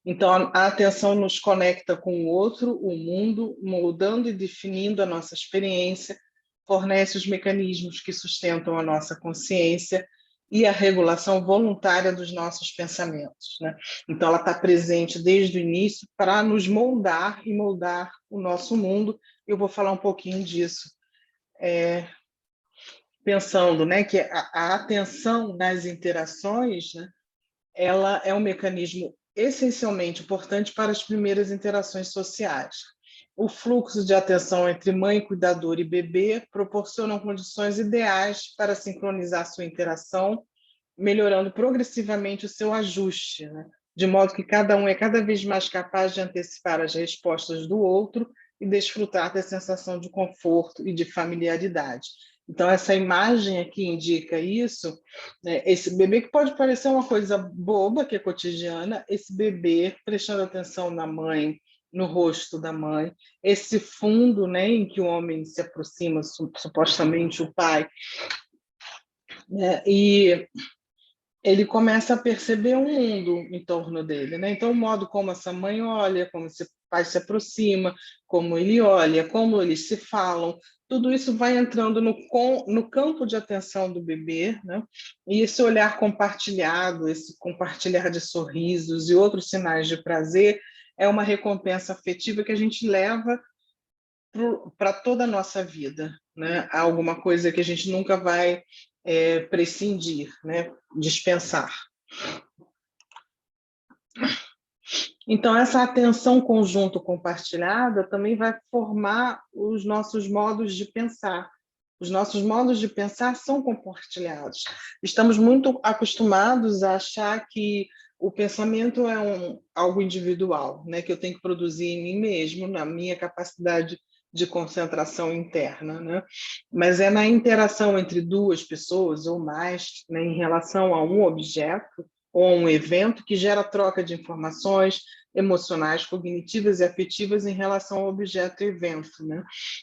Então, a atenção nos conecta com o outro, o mundo, moldando e definindo a nossa experiência, fornece os mecanismos que sustentam a nossa consciência e a regulação voluntária dos nossos pensamentos, né? Então, ela está presente desde o início para nos moldar e moldar o nosso mundo. Eu vou falar um pouquinho disso, pensando, né, que a atenção nas interações, né, ela é um mecanismo essencialmente importante para as primeiras interações sociais. O fluxo de atenção entre mãe, cuidador e bebê proporcionam condições ideais para sincronizar sua interação, melhorando progressivamente o seu ajuste, né? De modo que cada um é cada vez mais capaz de antecipar as respostas do outro e desfrutar da sensação de conforto e de familiaridade. Então, essa imagem aqui indica isso, né? Esse bebê que pode parecer uma coisa boba, que é cotidiana, esse bebê prestando atenção na mãe, no rosto da mãe, esse fundo, né, em que o homem se aproxima, supostamente o pai, né, e ele começa a perceber um mundo em torno dele, né? Então, o modo como essa mãe olha, como esse pai se aproxima, como ele olha, como eles se falam, tudo isso vai entrando no campo de atenção do bebê, né? E esse olhar compartilhado, esse compartilhar de sorrisos e outros sinais de prazer é uma recompensa afetiva que a gente leva para toda a nossa vida, né? Alguma coisa que a gente nunca vai prescindir, né? Dispensar. Então, essa atenção conjunto compartilhada também vai formar os nossos modos de pensar. Os nossos modos de pensar são compartilhados. Estamos muito acostumados a achar que o pensamento é algo individual, né? Que eu tenho que produzir em mim mesmo, na minha capacidade de concentração interna, né? Mas é na interação entre duas pessoas ou mais, né, em relação a um objeto ou a um evento que gera troca de informações emocionais, cognitivas e afetivas em relação ao objeto e evento, né?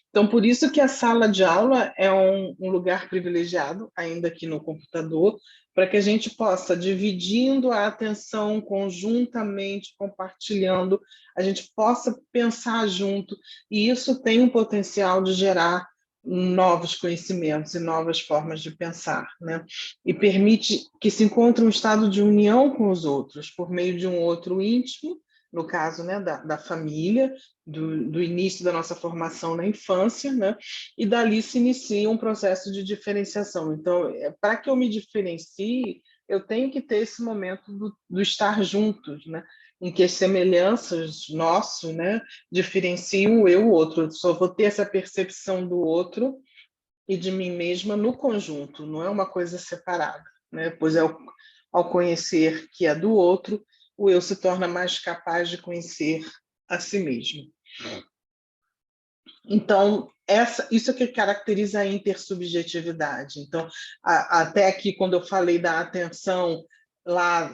Então, por isso que a sala de aula é um lugar privilegiado, ainda aqui no computador, para que a gente possa, dividindo a atenção conjuntamente, compartilhando, a gente possa pensar junto, e isso tem um potencial de gerar novos conhecimentos e novas formas de pensar, né? E permite que se encontre um estado de união com os outros, por meio de um outro íntimo, no caso, né, da família, do início da nossa formação na infância, né? E dali se inicia um processo de diferenciação. Então, para que eu me diferencie, eu tenho que ter esse momento do estar juntos, né? Em que as semelhanças nosso, né, diferenciam eu o outro. Eu só vou ter essa percepção do outro e de mim mesma no conjunto, não é uma coisa separada, né? Pois ao conhecer que é do outro, o eu se torna mais capaz de conhecer a si mesmo. Então, isso é que caracteriza a intersubjetividade. Então, até aqui, quando eu falei da atenção, lá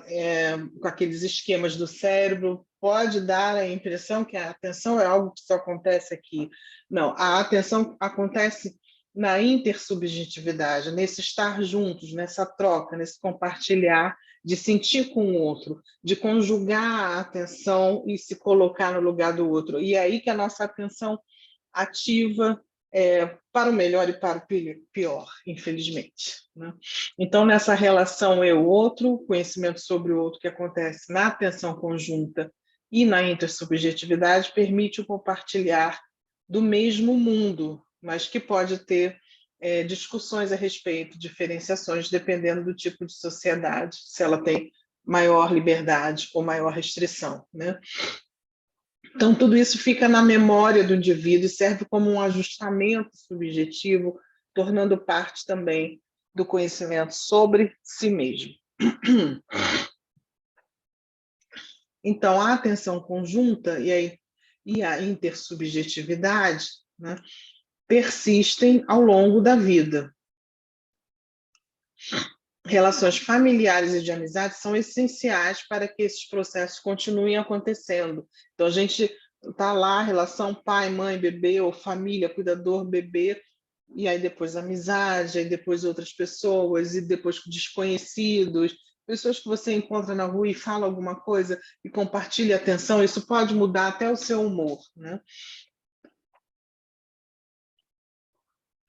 com aqueles esquemas do cérebro, pode dar a impressão que a atenção é algo que só acontece aqui. Não, a atenção acontece na intersubjetividade, nesse estar juntos, nessa troca, nesse compartilhar, de sentir com o outro, de conjugar a atenção e se colocar no lugar do outro. E é aí que a nossa atenção ativa para o melhor e para o pior, infelizmente, né? Então, nessa relação eu-outro, conhecimento sobre o outro que acontece na atenção conjunta e na intersubjetividade, permite o compartilhar do mesmo mundo, mas que pode ter discussões a respeito, diferenciações, dependendo do tipo de sociedade, se ela tem maior liberdade ou maior restrição, né? Então, tudo isso fica na memória do indivíduo e serve como um ajustamento subjetivo, tornando parte também do conhecimento sobre si mesmo. Então, a atenção conjunta e a intersubjetividade, né, persistem ao longo da vida. Relações familiares e de amizade são essenciais para que esses processos continuem acontecendo. Então, a gente está lá, relação pai, mãe, bebê, ou família, cuidador, bebê, e aí depois amizade, aí depois outras pessoas, e depois desconhecidos, pessoas que você encontra na rua e fala alguma coisa e compartilha atenção, isso pode mudar até o seu humor, né?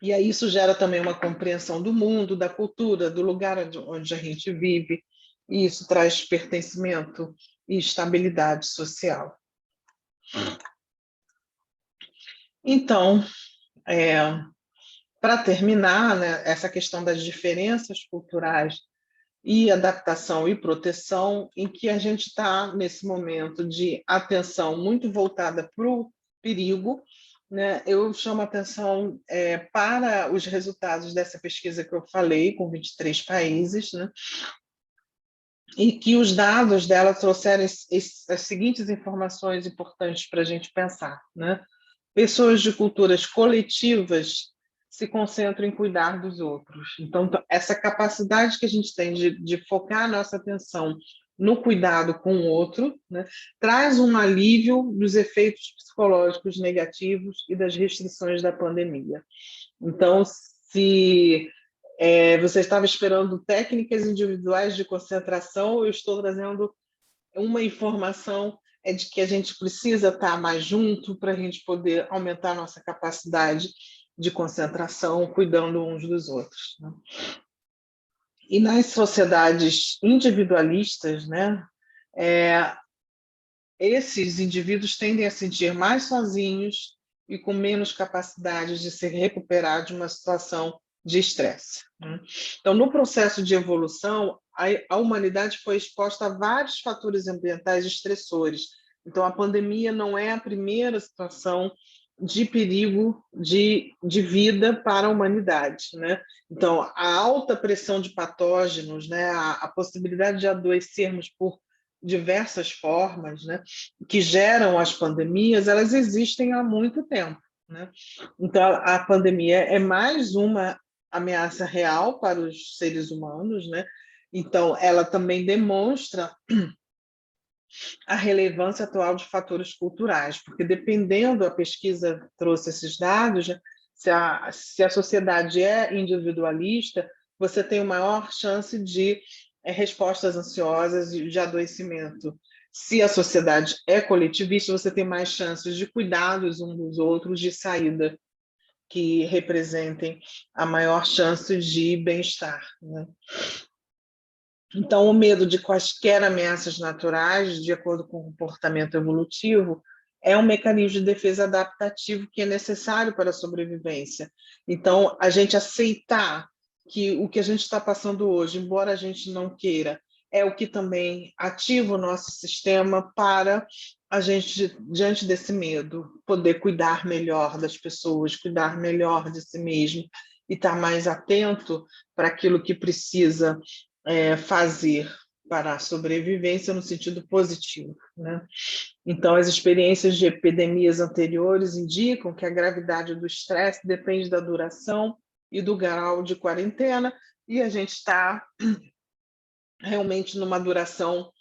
E aí isso gera também uma compreensão do mundo, da cultura, do lugar onde a gente vive, e isso traz pertencimento e estabilidade social. Então, para terminar, né, essa questão das diferenças culturais e adaptação e proteção, em que a gente está nesse momento de atenção muito voltada para o perigo, né? Eu chamo atenção para os resultados dessa pesquisa que eu falei, com 23 países, né? E que os dados dela trouxeram as seguintes informações importantes para a gente pensar, né? Pessoas de culturas coletivas se concentram em cuidar dos outros. Então, essa capacidade que a gente tem de focar a nossa atenção no cuidado com o outro, né, traz um alívio dos efeitos psicológicos negativos e das restrições da pandemia. Então, se você estava esperando técnicas individuais de concentração, eu estou trazendo uma informação de que a gente precisa estar mais junto para a gente poder aumentar a nossa capacidade de concentração, cuidando uns dos outros, né? E nas sociedades individualistas, né, esses indivíduos tendem a se sentir mais sozinhos e com menos capacidade de se recuperar de uma situação de estresse, né? Então, no processo de evolução, a humanidade foi exposta a vários fatores ambientais estressores. Então, a pandemia não é a primeira situação de perigo de vida para a humanidade, né? Então, a alta pressão de patógenos, né, a possibilidade de adoecermos por diversas formas, né, que geram as pandemias, elas existem há muito tempo, né? Então, a pandemia é mais uma ameaça real para os seres humanos, né? Então, ela também demonstra a relevância atual de fatores culturais, porque dependendo, a pesquisa trouxe esses dados, né? Se a sociedade é individualista, você tem maior chance de respostas ansiosas e de adoecimento. Se a sociedade é coletivista, você tem mais chances de cuidados uns dos outros, de saída, que representem a maior chance de bem-estar, né? Então, o medo de quaisquer ameaças naturais, de acordo com o comportamento evolutivo, é um mecanismo de defesa adaptativo que é necessário para a sobrevivência. Então, a gente aceitar que o que a gente está passando hoje, embora a gente não queira, é o que também ativa o nosso sistema para a gente, diante desse medo, poder cuidar melhor das pessoas, cuidar melhor de si mesmo e estar mais atento para aquilo que precisa fazer para a sobrevivência no sentido positivo, né? Então, as experiências de epidemias anteriores indicam que a gravidade do estresse depende da duração e do grau de quarentena, e a gente está realmente numa duração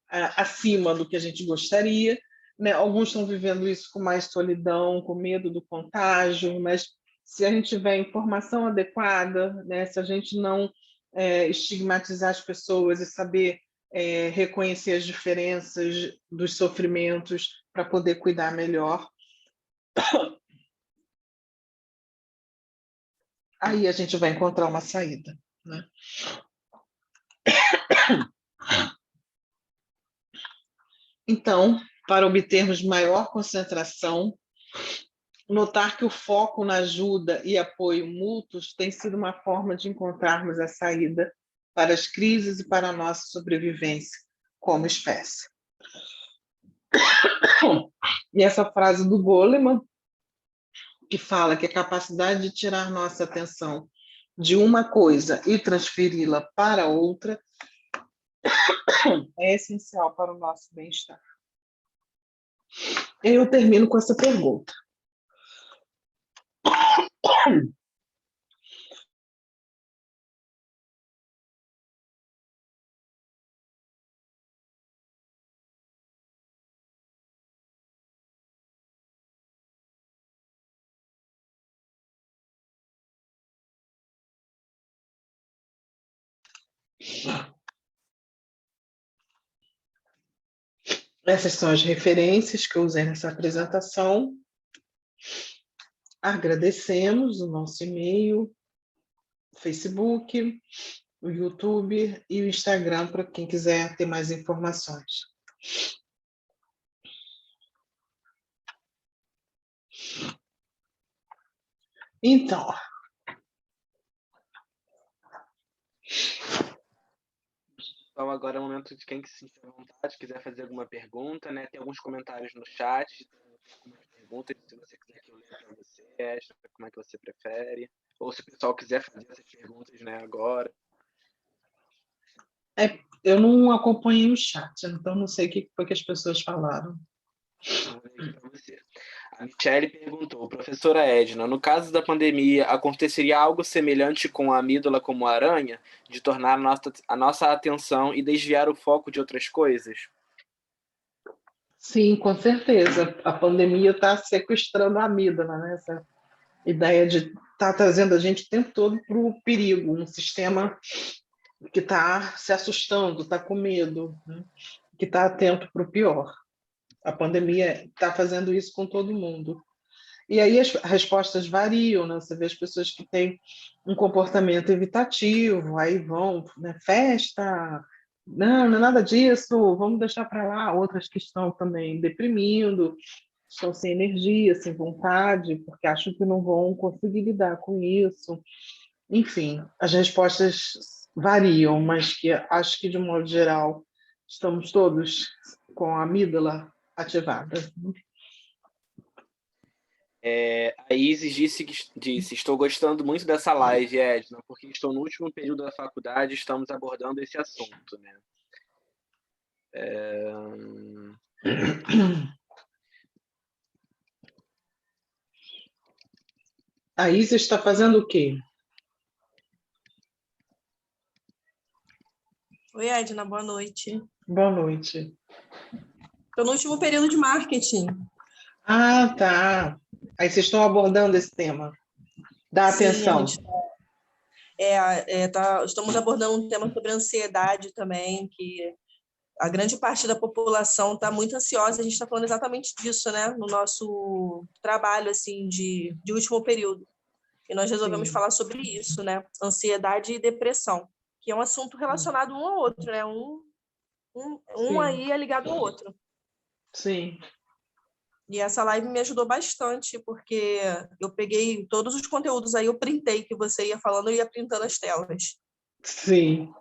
acima do que a gente gostaria, né? Alguns estão vivendo isso com mais solidão, com medo do contágio, mas se a gente tiver informação adequada, né? Se a gente não estigmatizar as pessoas e saber reconhecer as diferenças dos sofrimentos para poder cuidar melhor, aí a gente vai encontrar uma saída, né? Então, para obtermos maior concentração, notar que o foco na ajuda e apoio mútuos tem sido uma forma de encontrarmos a saída para as crises e para a nossa sobrevivência como espécie. E essa frase do Goleman, que fala que a capacidade de tirar nossa atenção de uma coisa e transferi-la para outra é essencial para o nosso bem-estar. Eu termino com essa pergunta. Essas são as referências que eu usei nessa apresentação. Agradecemos o nosso e-mail, Facebook, o YouTube e o Instagram para quem quiser ter mais informações. Então, Então, agora é o momento de quem que se sentir à vontade, quiser fazer alguma pergunta, né? Tem alguns comentários no chat, algumas perguntas, se você quiser que eu leia para você, como é que você prefere. Ou se o pessoal quiser fazer essas perguntas, né, agora. eu não acompanhei o chat, então não sei o que foi que as pessoas falaram. Vou ler aqui para você. A Michele perguntou, professora Edna, no caso da pandemia, aconteceria algo semelhante com a amígdala como a aranha, de tornar a nossa atenção e desviar o foco de outras coisas? Sim, com certeza. A pandemia está sequestrando a amígdala, né? Essa ideia de estar trazendo a gente o tempo todo para o perigo, um sistema que está se assustando, está com medo, né? Que está atento para o pior. A pandemia está fazendo isso com todo mundo. E aí as respostas variam, né? Você vê as pessoas que têm um comportamento evitativo, aí vão, né? Festa, não é nada disso, vamos deixar para lá. Outras que estão também deprimindo, estão sem energia, sem vontade, porque acham que não vão conseguir lidar com isso. Enfim, as respostas variam, mas que acho que, de um modo geral, estamos todos com a amígdala ativada. A Isis disse, estou gostando muito dessa live, Edna, porque estou no último período da faculdade e estamos abordando esse assunto, né? A Isa está fazendo o quê? Oi, Edna, boa noite. Boa noite. Estou no último período de marketing. Ah, tá. Aí vocês estão abordando esse tema. Dá Sim, atenção. estamos abordando um tema sobre ansiedade também, que a grande parte da população está muito ansiosa. A gente está falando exatamente disso, né? No nosso trabalho assim de último período. E nós resolvemos falar sobre isso, né? Ansiedade e depressão, que é um assunto relacionado um ao outro, né? Um aí é ligado ao outro. Sim. E essa live me ajudou bastante, porque eu peguei todos os conteúdos aí, eu printei que você ia falando e ia printando as telas. Sim.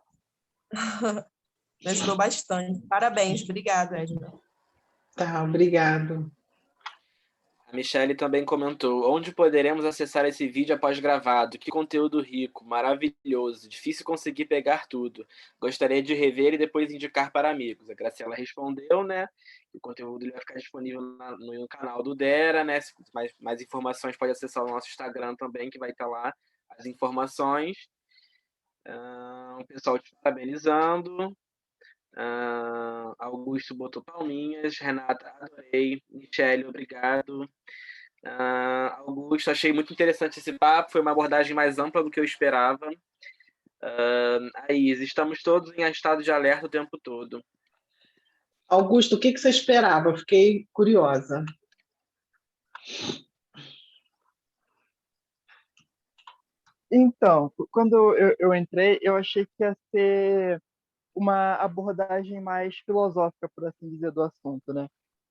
Me ajudou bastante. Parabéns, obrigada, Edna. Tá, obrigado. A Michele também comentou, onde poderemos acessar esse vídeo após gravado? Que conteúdo rico, maravilhoso, difícil conseguir pegar tudo. Gostaria de rever e depois indicar para amigos. A Graciela respondeu, né? O conteúdo vai ficar disponível no canal do Dera, né? Mais informações pode acessar o nosso Instagram também, que vai estar lá as informações. O pessoal te parabenizando. Augusto botou palminhas. Renata, adorei. Michele, obrigado. Augusto, achei muito interessante esse papo. Foi uma abordagem mais ampla do que eu esperava. Aís, estamos todos em estado de alerta o tempo todo. Augusto, o que você esperava? Eu fiquei curiosa. Então, quando eu entrei, eu achei que ia ser uma abordagem mais filosófica, por assim dizer, do assunto, né?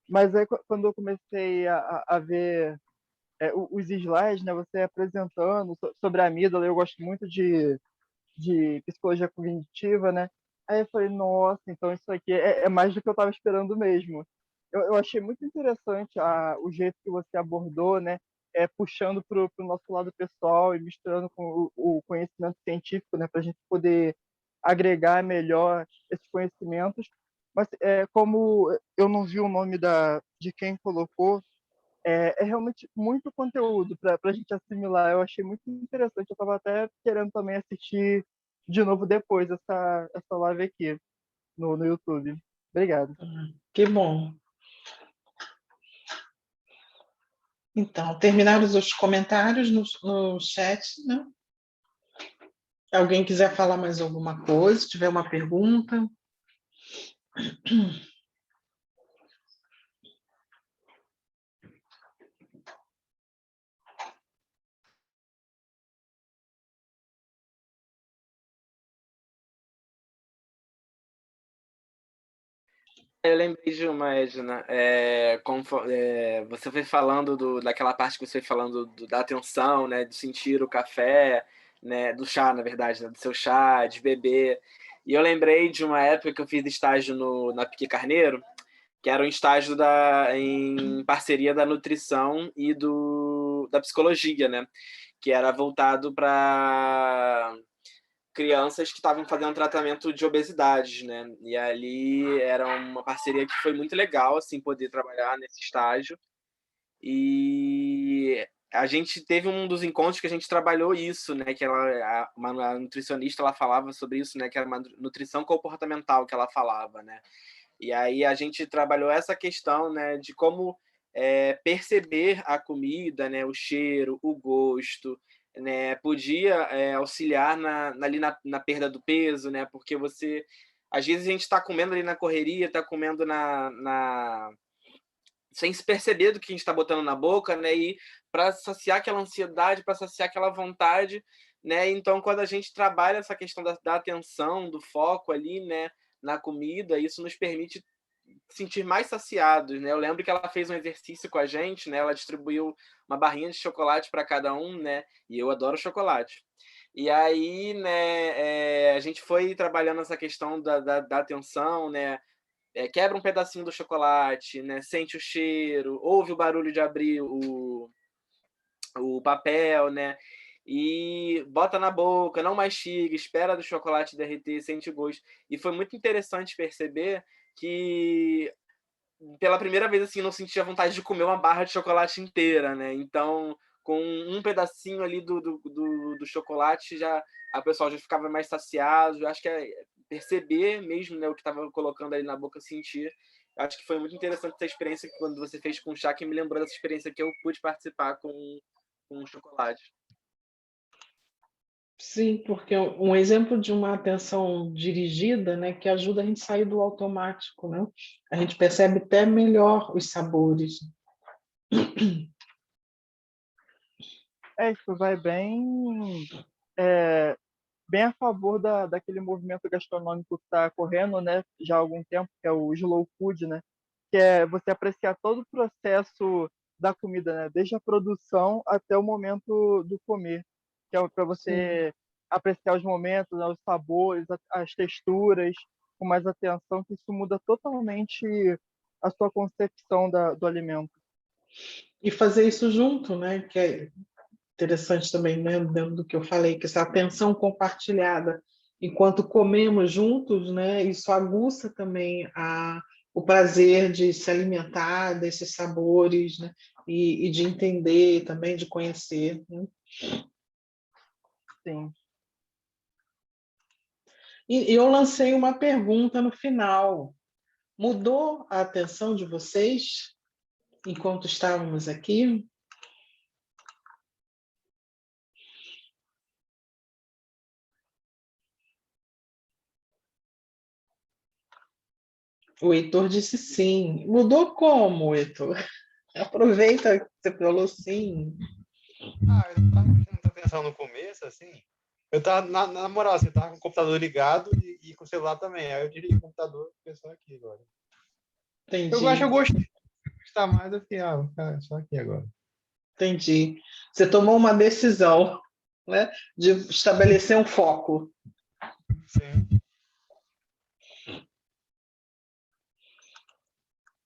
Mas aí, quando eu comecei a ver os slides, né, você apresentando sobre a amígdala, eu gosto muito de psicologia cognitiva, né? Aí eu falei, nossa, então isso aqui é mais do que eu estava esperando mesmo. Eu achei muito interessante o jeito que você abordou, né? Puxando para o nosso lado pessoal e misturando com o conhecimento científico, né? Para a gente poder agregar melhor esses conhecimentos. Mas como eu não vi o nome de quem colocou, é realmente muito conteúdo para a gente assimilar. Eu achei muito interessante. Eu estava até querendo também assistir de novo depois essa live aqui no YouTube. Obrigado. Que bom. Então, terminaram os comentários no chat, né? Alguém quiser falar mais alguma coisa, tiver uma pergunta? Eu lembrei de uma, Edna, você foi falando daquela parte que você foi falando da atenção, né, de sentir o café, né, do chá, na verdade, né, do seu chá, de beber. E eu lembrei de uma época que eu fiz estágio na Pique Carneiro, que era um estágio em parceria da nutrição e da psicologia, né, que era voltado para crianças que estavam fazendo tratamento de obesidade, né? E ali era uma parceria que foi muito legal, assim, poder trabalhar nesse estágio. E a gente teve um dos encontros que a gente trabalhou isso, né? Que uma nutricionista, ela falava sobre isso, né? Que era uma nutrição comportamental que ela falava, né? E aí a gente trabalhou essa questão, né? De como perceber a comida, né? O cheiro, o gosto, né? Podia auxiliar ali na perda do peso, né? Porque às vezes a gente está comendo ali na correria, está comendo sem se perceber do que a gente está botando na boca, né? E para saciar aquela ansiedade, para saciar aquela vontade, né? Então, quando a gente trabalha essa questão da atenção, do foco ali, né? Na comida, isso nos permite sentir mais saciados, né? Eu lembro que ela fez um exercício com a gente, né? Ela distribuiu uma barrinha de chocolate para cada um, né? E eu adoro chocolate. E aí, né, a gente foi trabalhando essa questão da atenção, né? Quebra um pedacinho do chocolate, né? Sente o cheiro, ouve o barulho de abrir o papel, né? E bota na boca, não mastiga, espera do chocolate derreter, sente o gosto. E foi muito interessante perceber que pela primeira vez assim não sentia vontade de comer uma barra de chocolate inteira, né? Então, com um pedacinho ali do chocolate já a pessoa já ficava mais saciado. Eu acho que perceber mesmo, né, o que estava colocando ali na boca, sentir. Eu acho que foi muito interessante essa experiência que quando você fez com o chá, que me lembrou dessa experiência que eu pude participar com o chocolate. Sim, porque um exemplo de uma atenção dirigida, né, que ajuda a gente a sair do automático, né? A gente percebe até melhor os sabores. Isso vai bem a favor daquele movimento gastronômico que está correndo, né, já há algum tempo, que é o slow food, né, que é você apreciar todo o processo da comida, né, desde a produção até o momento do comer, que é para Sim. você apreciar os momentos, né, os sabores, as texturas, com mais atenção, que isso muda totalmente a sua concepção do alimento. E fazer isso junto, né, que é interessante também, né, dentro do que eu falei, que essa atenção compartilhada, enquanto comemos juntos, né, isso aguça também o prazer de se alimentar desses sabores, né, e de entender também, de conhecer, né? Sim. E eu lancei uma pergunta no final. Mudou a atenção de vocês enquanto estávamos aqui? O Heitor disse sim. Mudou como, Heitor? Aproveita que você falou sim. Eu não tava prestando muita atenção no começo, assim. Eu tava, na moral, assim, eu tava com o computador ligado e com o celular também. Aí eu desliguei o computador e fiquei só aqui agora. Eu acho que Entendi, eu gostar mais, eu fiquei, vou ficar só aqui agora. entendi. Você tomou uma decisão, né, de estabelecer um foco. Sim.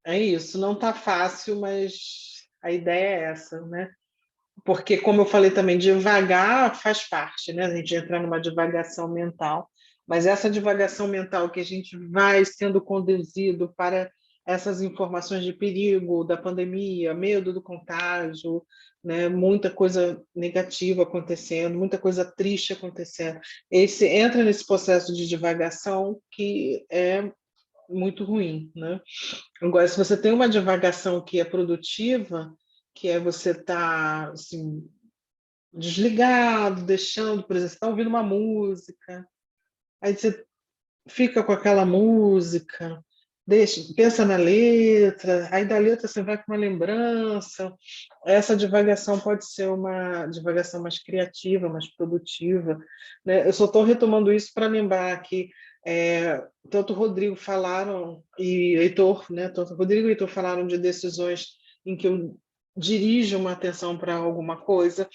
É isso, não está fácil, mas a ideia é essa, né? Porque, como eu falei também, devagar faz parte, né? A gente entrar numa divagação mental, mas essa divagação mental que a gente vai sendo conduzido para essas informações de perigo da pandemia, medo do contágio, né? Muita coisa negativa acontecendo, muita coisa triste acontecendo. Entra nesse processo de divagação que é muito ruim, né? Agora, se você tem uma divagação que é produtiva, que é você estar assim, desligado, deixando, por exemplo, você está ouvindo uma música, aí você fica com aquela música, pensa na letra, aí da letra você vai com uma lembrança. Essa divagação pode ser uma divagação mais criativa, mais produtiva, né? Eu só estou retomando isso para lembrar que tanto o Rodrigo falaram e Heitor, né? Tanto o Rodrigo e Heitor falaram de decisões em que eu dirijo uma atenção para alguma coisa,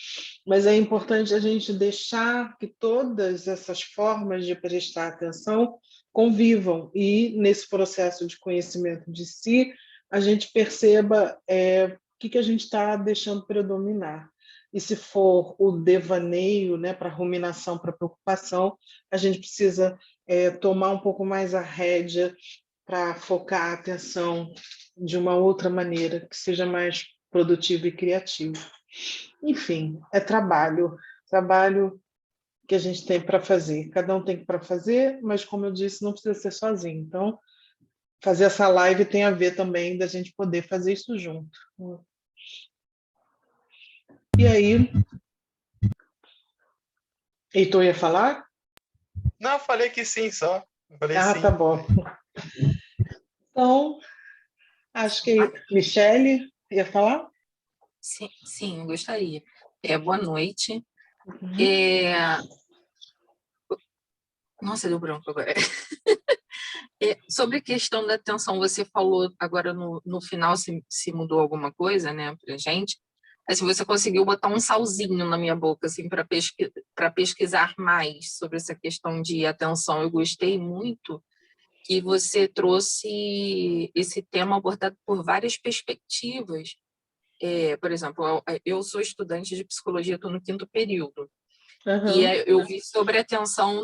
mas é importante a gente deixar que todas essas formas de prestar atenção convivam e, nesse processo de conhecimento de si, a gente perceba o que a gente está deixando predominar. E se for o devaneio, né, para ruminação, para preocupação, a gente precisa tomar um pouco mais a rédea para focar a atenção de uma outra maneira, que seja mais produtivo e criativo. Enfim, é trabalho que a gente tem para fazer. Cada um tem para fazer, mas, como eu disse, não precisa ser sozinho. Então, fazer essa live tem a ver também da gente poder fazer isso junto. E aí, Heitor ia falar? Não, eu falei que sim, só. Eu falei sim. Tá bom. Então, acho que Michele ia falar? Sim, gostaria. Boa noite. Nossa, deu branco agora. Sobre a questão da atenção, você falou agora no final se mudou alguma coisa, né, para gente. Assim, você conseguiu botar um salzinho na minha boca, assim, para pesquisar mais sobre essa questão de atenção. Eu gostei muito que você trouxe esse tema abordado por várias perspectivas. Por exemplo, eu sou estudante de psicologia, estou no 5º período. Uhum. E eu vi sobre atenção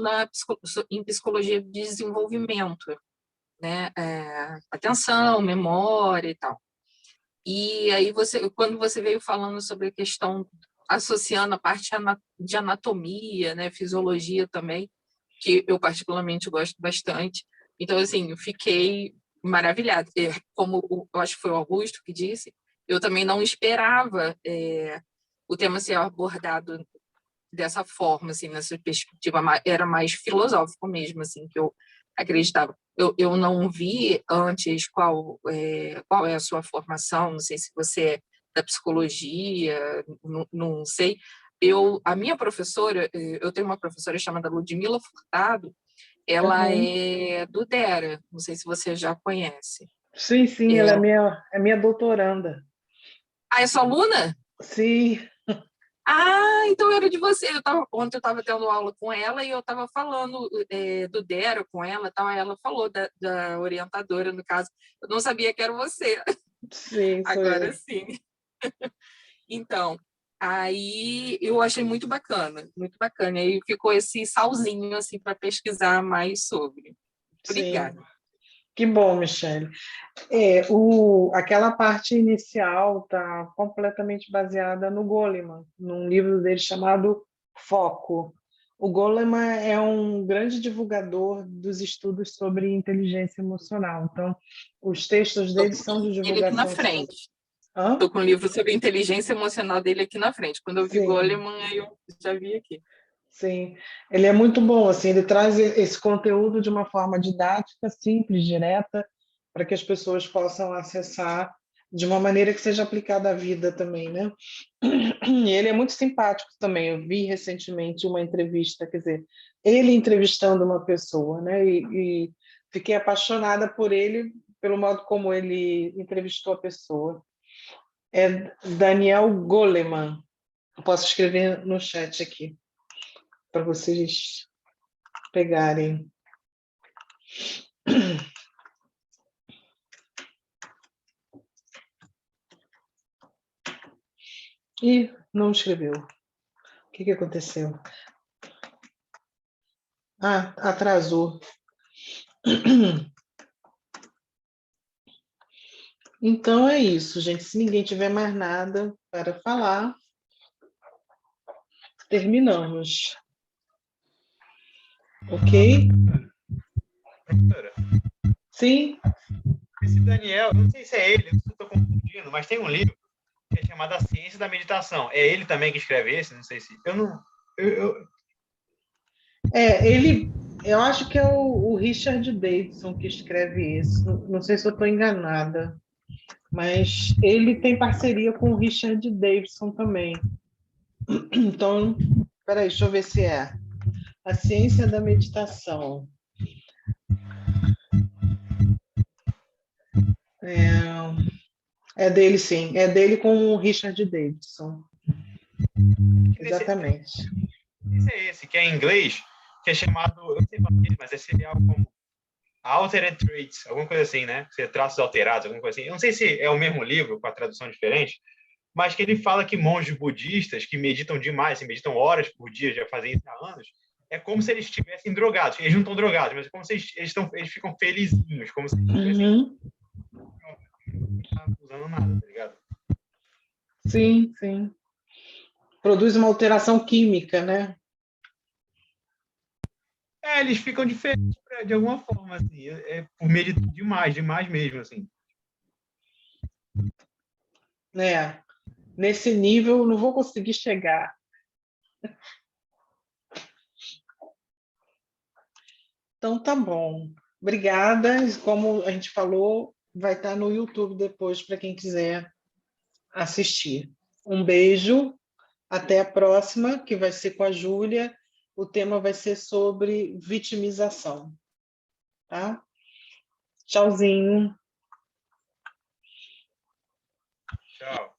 em psicologia de desenvolvimento, né? Atenção, memória e tal. E aí, quando você veio falando sobre a questão, associando a parte de anatomia, né? Fisiologia também, que eu particularmente gosto bastante. Então, assim, eu fiquei maravilhada. Como eu acho que foi o Augusto que disse, eu também não esperava o tema ser abordado dessa forma, assim, nessa perspectiva, era mais filosófico mesmo, assim, que eu acreditava. Eu não vi antes qual é a sua formação, não sei se você é da psicologia, não sei. A minha professora, eu tenho uma professora chamada Ludmila Furtado, ela é do DERA, não sei se você já conhece. Sim, ela é minha doutoranda. Ah, é sua aluna? Sim. Então era de você. Ontem eu estava tendo aula com ela e eu estava falando do DERA com ela, tal. Aí ela falou da orientadora, no caso. Eu não sabia que era você. Sim, agora sim. Então, aí eu achei muito bacana, muito bacana. Aí ficou esse salzinho assim para pesquisar mais sobre. Obrigada. Sim. Que bom, Michele. Aquela parte inicial está completamente baseada no Goleman, num livro dele chamado Foco. O Goleman é um grande divulgador dos estudos sobre inteligência emocional. Então, os textos dele são de divulgação. Ele aqui na frente. Estou com o livro sobre inteligência emocional dele aqui na frente. Quando eu vi Goleman, eu já vi aqui. Sim, ele é muito bom, assim, ele traz esse conteúdo de uma forma didática, simples, direta, para que as pessoas possam acessar de uma maneira que seja aplicada à vida também, né? E ele é muito simpático também. Eu vi recentemente uma entrevista, quer dizer, ele entrevistando uma pessoa, né? E fiquei apaixonada por ele, pelo modo como ele entrevistou a pessoa. É Daniel Goleman. Eu posso escrever no chat aqui, para vocês pegarem. E não escreveu. O que aconteceu? Atrasou. Então é isso, gente. Se ninguém tiver mais nada para falar, terminamos. Ok? Professora? Sim? Esse Daniel, não sei se é ele, não sei se estou confundindo, mas tem um livro que é chamado A Ciência da Meditação. É ele também que escreve esse? Não sei se... Eu não... Eu acho que é o Richard Davidson que escreve isso. Não sei se eu estou enganada, mas ele tem parceria com o Richard Davidson também. Então, peraí, deixa eu ver se é. A Ciência da Meditação. É dele, sim. É dele com o Richard Davidson. Exatamente. Esse é esse, que é em inglês, que é chamado, eu não sei falar isso, mas seria algo como Altered Traits, alguma coisa assim, né? Traços alterados, alguma coisa assim. Eu não sei se é o mesmo livro, com a tradução diferente, mas que ele fala que monges budistas que meditam demais, meditam horas por dia, já fazem isso há anos, é como se eles estivessem drogados. Eles não estão drogados, mas é como se eles ficam felizinhos, como se eles estivessem usando nada, tá ligado? Sim, sim. Produz uma alteração química, né? Eles ficam diferentes de alguma forma, assim. Por meditar demais mesmo, assim. Nesse nível, não vou conseguir chegar. Então, tá bom. Obrigada. Como a gente falou, vai estar no YouTube depois para quem quiser assistir. Um beijo. Até a próxima, que vai ser com a Júlia. O tema vai ser sobre vitimização. Tá? Tchauzinho. Tchau.